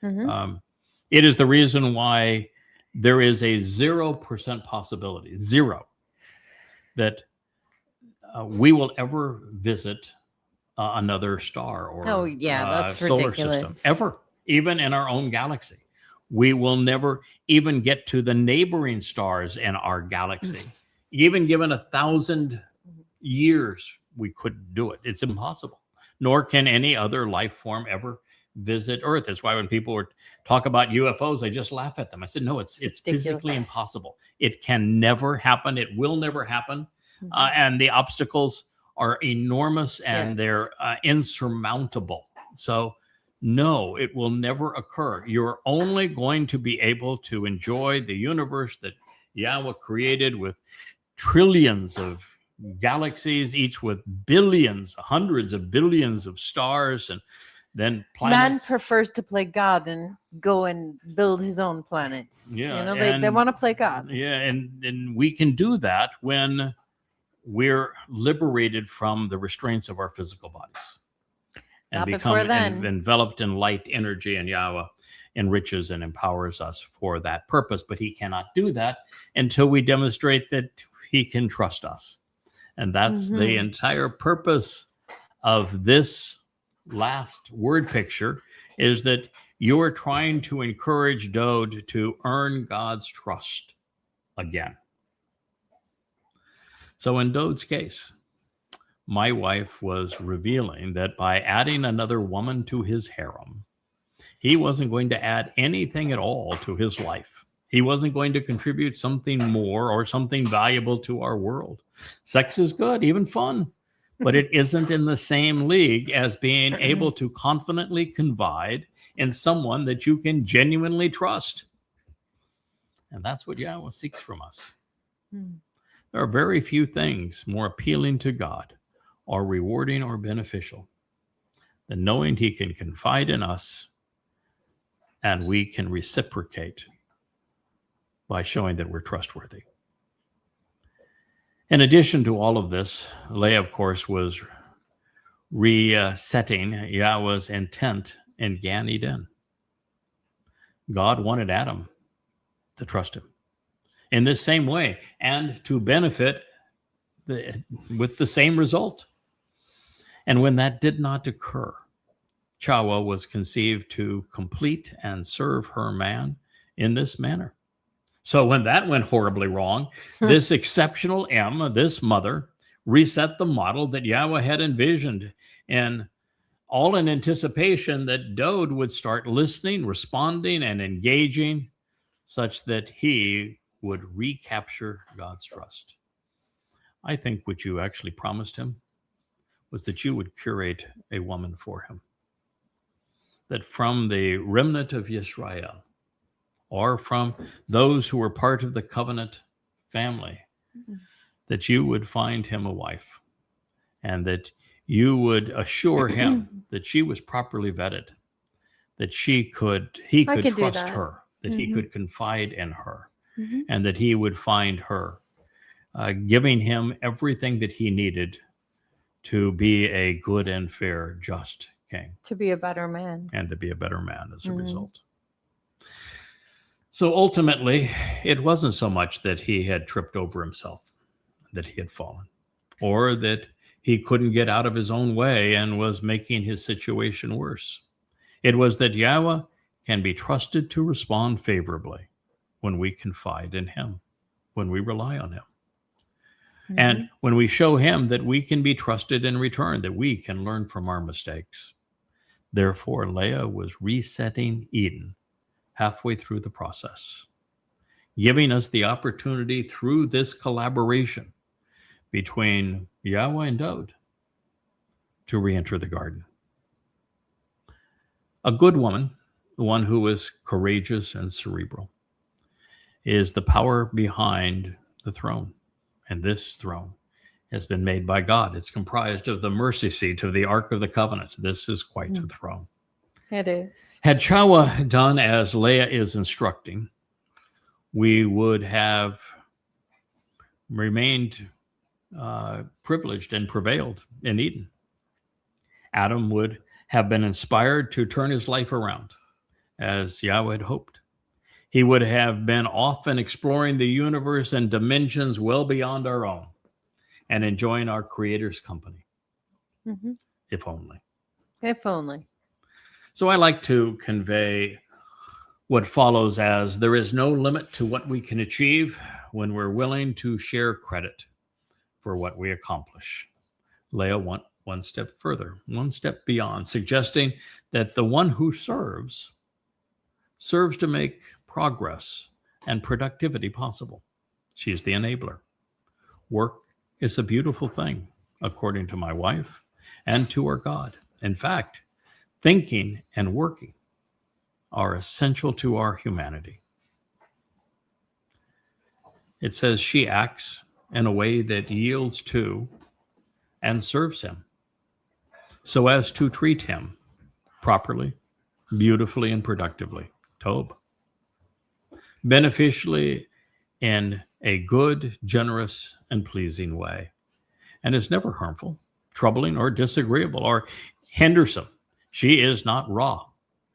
[SPEAKER 2] Mm-hmm.
[SPEAKER 1] It is the reason why there is a 0% possibility, that we will ever visit another star or
[SPEAKER 2] that's
[SPEAKER 1] solar
[SPEAKER 2] ridiculous.
[SPEAKER 1] system, ever, even in our own galaxy. We will never even get to the neighboring stars in our galaxy. Even given 1,000 years, we couldn't do it. It's impossible. Nor can any other life form ever visit Earth. That's why when people talk about UFOs, I just laugh at them. I said, no, it's physically impossible. It can never happen. It will never happen. And the obstacles are enormous and they're insurmountable. So no, it will never occur. You're only going to be able to enjoy the universe that Yahowah created with trillions of galaxies, each with billions, hundreds of billions of stars, and then planets.
[SPEAKER 2] Man prefers to play God and go and build his own planets.
[SPEAKER 1] Yeah,
[SPEAKER 2] they want to play God.
[SPEAKER 1] Yeah, and we can do that when we're liberated from the restraints of our physical bodies and
[SPEAKER 2] Not
[SPEAKER 1] become
[SPEAKER 2] before then.
[SPEAKER 1] enveloped in light energy, and Yahowah enriches and empowers us for that purpose. But he cannot do that until we demonstrate that he can trust us. And that's the entire purpose of this last word picture, is that you're trying to encourage Dowd to earn God's trust again. So in Dowd's case, my wife was revealing that by adding another woman to his harem, he wasn't going to add anything at all to his life. He wasn't going to contribute something more or something valuable to our world. Sex is good, even fun, but it isn't in the same league as being able to confidently confide in someone that you can genuinely trust. And that's what Yahowah seeks from us. There are very few things more appealing to God or rewarding or beneficial and knowing he can confide in us and we can reciprocate by showing that we're trustworthy. In addition to all of this, Leah, of course, was resetting Yahweh's intent in Gan Eden. God wanted Adam to trust him in this same way and to benefit with the same result. And when that did not occur, Chawah was conceived to complete and serve her man in this manner. So when that went horribly wrong, this exceptional this mother, reset the model that Yahweh had envisioned, and all in anticipation that Dowd would start listening, responding, and engaging such that he would recapture God's trust. I think what you actually promised him was that you would curate a woman for him. That from the remnant of Yisrael, or from those who were part of the covenant family, that you would find him a wife, and that you would assure him that she was properly vetted, that he could trust her, that he could confide in her, and that he would find her, giving him everything that he needed to be a good and fair, just king.
[SPEAKER 2] To be a better man.
[SPEAKER 1] And to be a better man as a result. So ultimately, it wasn't so much that he had tripped over himself, that he had fallen, or that he couldn't get out of his own way and was making his situation worse. It was that Yahweh can be trusted to respond favorably when we confide in him, when we rely on him. And when we show him that we can be trusted in return, that we can learn from our mistakes. Therefore, Leah was resetting Eden halfway through the process, giving us the opportunity through this collaboration between Yahweh and Dowd to re-enter the garden. A good woman, the one who is courageous and cerebral, is the power behind the throne. And this throne has been made by God. It's comprised of the mercy seat of the Ark of the Covenant. This is quite a throne.
[SPEAKER 2] It is.
[SPEAKER 1] Had Chawah done as Leah is instructing, we would have remained privileged and prevailed in Eden. Adam would have been inspired to turn his life around, as Yahweh had hoped. He would have been off and exploring the universe and dimensions well beyond our own and enjoying our Creator's company. If only.
[SPEAKER 2] If only.
[SPEAKER 1] So I like to convey what follows as there is no limit to what we can achieve when we're willing to share credit for what we accomplish. Leah went one step further, one step beyond, suggesting that the one who serves to make progress and productivity possible. She is the enabler. Work is a beautiful thing, according to my wife and to our God. In fact, thinking and working are essential to our humanity. It says she acts in a way that yields to and serves him, so as to treat him properly, beautifully, and productively. Towb. Beneficially in a good, generous, and pleasing way, and is never harmful, troubling, or disagreeable, or hindersome. She is not raw.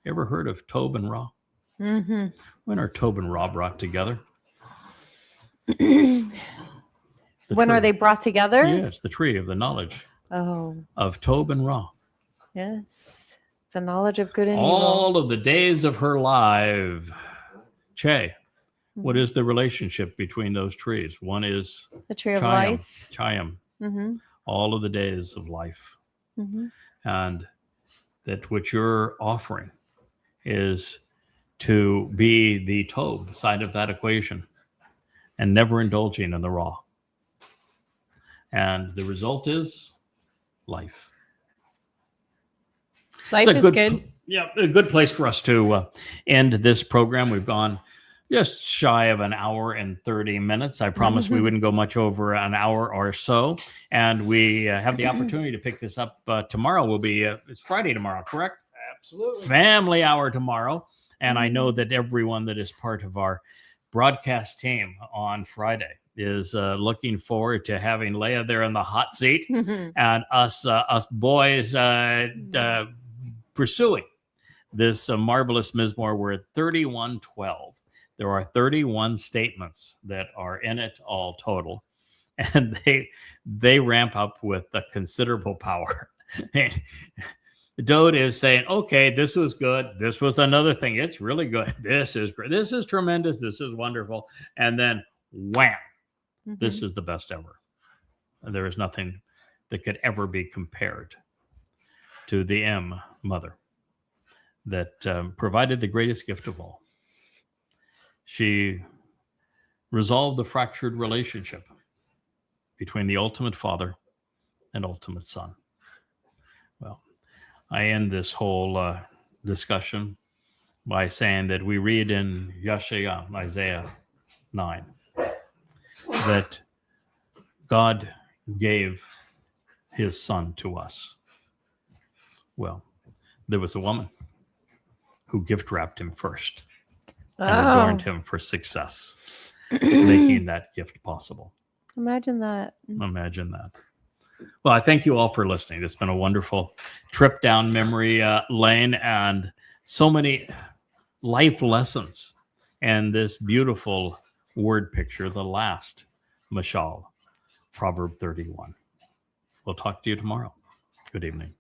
[SPEAKER 1] Ever heard of Towb and Ra? When are Towb and Ra brought together?
[SPEAKER 2] When are they brought together?
[SPEAKER 1] Yes, the tree of the knowledge of Towb and Ra.
[SPEAKER 2] Yes, the knowledge of good and
[SPEAKER 1] All
[SPEAKER 2] evil.
[SPEAKER 1] of the days of her life. Che, what is the relationship between those trees? One is
[SPEAKER 2] The tree of life.
[SPEAKER 1] Chayim. All of the days of life. And that what you're offering is to be the Towb side of that equation and never indulging in the raw. And the result is life.
[SPEAKER 2] Life is good.
[SPEAKER 1] Yeah, a good place for us to end this program. We've gone just shy of an hour and 30 minutes. I promised we wouldn't go much over an hour or so. And we have the opportunity to pick this up tomorrow. It's Friday tomorrow, correct?
[SPEAKER 3] Absolutely.
[SPEAKER 1] Family hour tomorrow. And I know that everyone that is part of our broadcast team on Friday is looking forward to having Leah there in the hot seat and us boys pursuing this marvelous Mizmor. We're at 31:12. There are 31 statements that are in it all total, and they ramp up with a considerable power. Dowd is saying, okay, this was good. This was another thing. It's really good. This is great. This is tremendous. This is wonderful. And then wham, this is the best ever. And there is nothing that could ever be compared to the mother that provided the greatest gift of all. She resolved the fractured relationship between the ultimate father and ultimate son. Well, I end this whole discussion by saying that we read in Isaiah 9, that God gave his son to us. Well, there was a woman who gift wrapped him first and adorned him for success, making that gift possible.
[SPEAKER 2] Imagine that.
[SPEAKER 1] Imagine that. Well, I thank you all for listening. It's been a wonderful trip down memory lane, and so many life lessons, and this beautiful word picture, the last Mashal, Proverb 31. We'll talk to you tomorrow. Good evening.